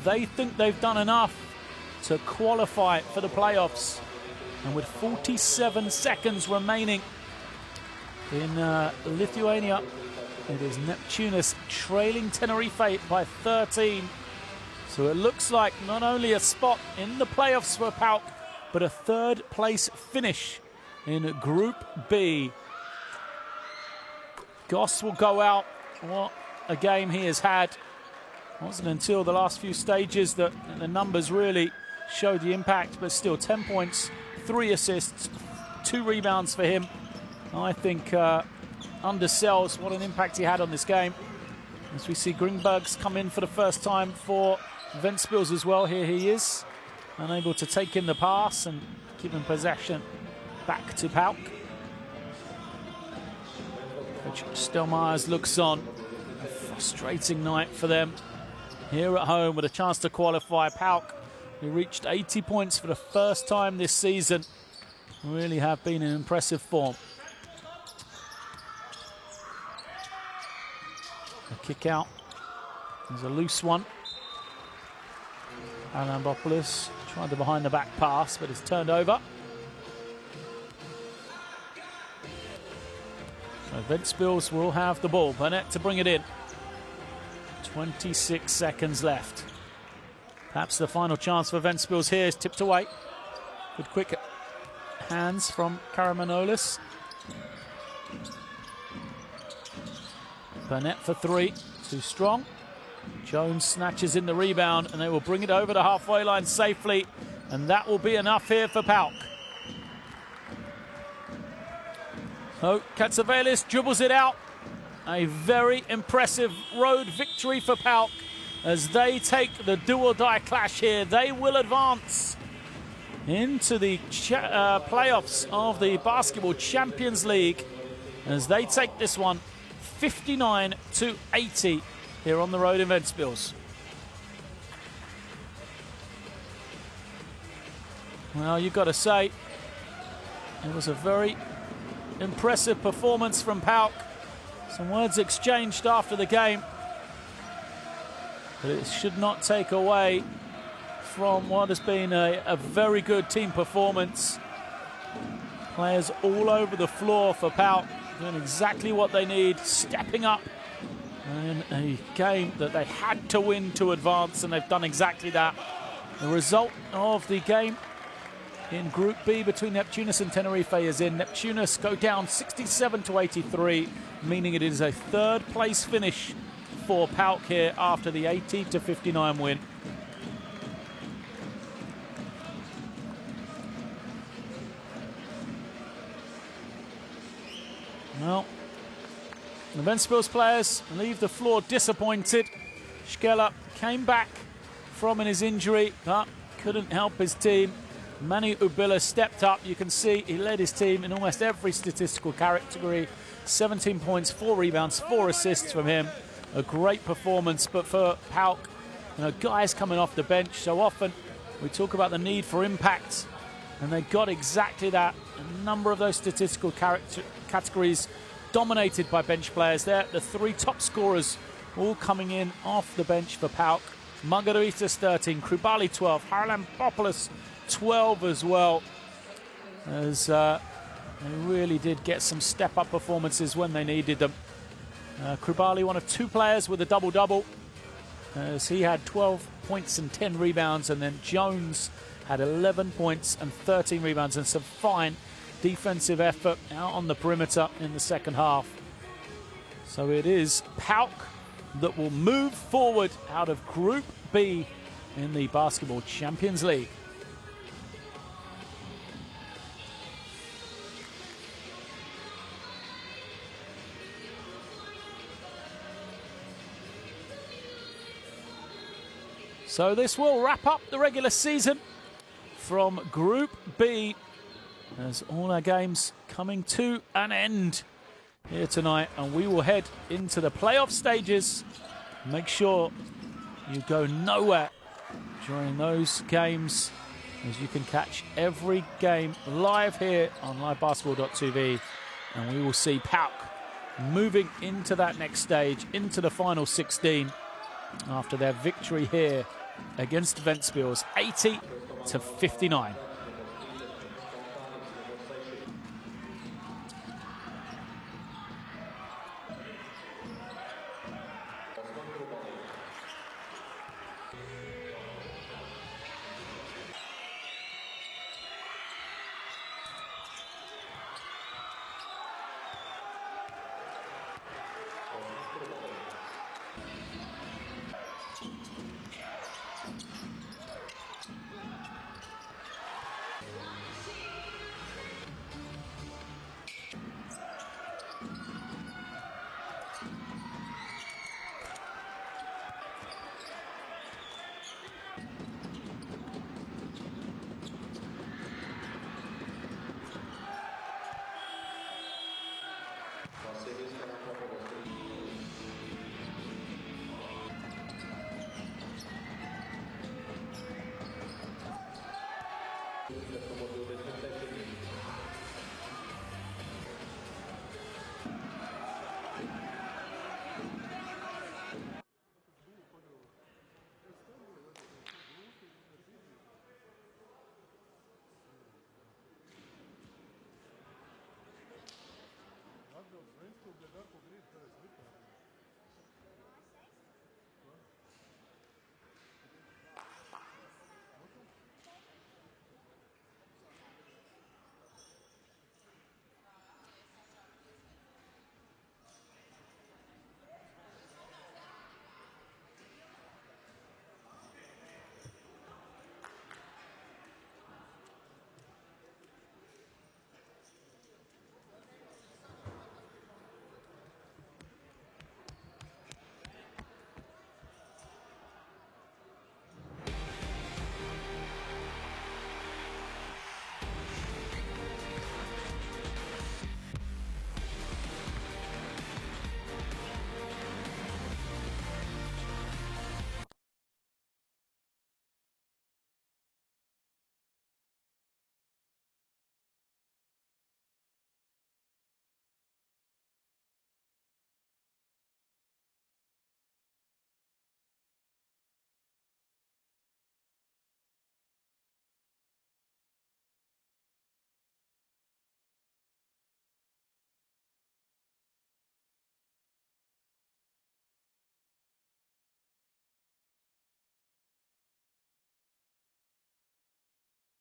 They think they've done enough to qualify for the playoffs. And with 47 seconds remaining in Lithuania, it is Neptunus trailing Tenerife by 13. So it looks like not only a spot in the playoffs for PAOK, but a 3rd place finish in Group B. Goss will go out. What a game he has had. It wasn't until the last few stages that the numbers really showed the impact, but still 10 points, 3 assists, 2 rebounds for him. I think undersells what an impact he had on this game. As we see Greenbergs come in for the first time for Ventspils as well. Here he is, unable to take in the pass and giving possession back to PAOK. Coach Stelmeyers looks on. A frustrating night for them here at home with a chance to qualify. PAOK, who reached 80 points for the first time this season, really have been in impressive form. A kick out. There's a loose one. Haralambopoulos tried the behind-the-back pass, but it's turned over. So Ventspils will have the ball. Burnett to bring it in. 26 seconds left. Perhaps the final chance for Ventspils here is tipped away. Good quick hands from Karamanolis. Burnett for three. Too strong. Jones snatches in the rebound, and they will bring it over the halfway line safely. And that will be enough here for PAOK. So Katsavelis dribbles it out. A very impressive road victory for PAOK as they take the do-or-die clash here. They will advance into the playoffs of the Basketball Champions League as they take this one 59-80 here on the road in Ventspils. Well, you've got to say, it was a very impressive performance from PAOK. Some words exchanged after the game, but it should not take away from what has been a very good team performance. Players all over the floor for PAOK, doing exactly what they need, stepping up in a game that they had to win to advance, and they've done exactly that. The result of the game in Group B between Neptunus and Tenerife is in. Neptunus go down 67-83, meaning it is a third place finish for PAOK here after the 80-59 win. Well, the Ventspils players leave the floor disappointed. Schkeller came back from his injury, but couldn't help his team. Manu Ubilla stepped up. You can see he led his team in almost every statistical category. 17 points, 4 rebounds, 4 assists from him. A great performance, but for PAOK, guys coming off the bench, so often we talk about the need for impact, and they got exactly that. A number of those statistical categories dominated by bench players there. The 3 top scorers all coming in off the bench for PAOK. Margaritas 13, Krubali 12, Haralampopoulos 12 as well, as they really did get some step-up performances when they needed them. Krubali, one of 2 players with a double-double, as he had 12 points and 10 rebounds, and then Jones had 11 points and 13 rebounds, and some fine defensive effort out on the perimeter in the second half. So it is PAOK that will move forward out of Group B in the Basketball Champions League. So this will wrap up the regular season from Group B, as all our games coming to an end here tonight, and we will head into the playoff stages. Make sure you go nowhere during those games, as you can catch every game live here on livebasketball.tv, and we will see PAOK moving into that next stage, into the final 16, after their victory here against Ventspils, 80-59.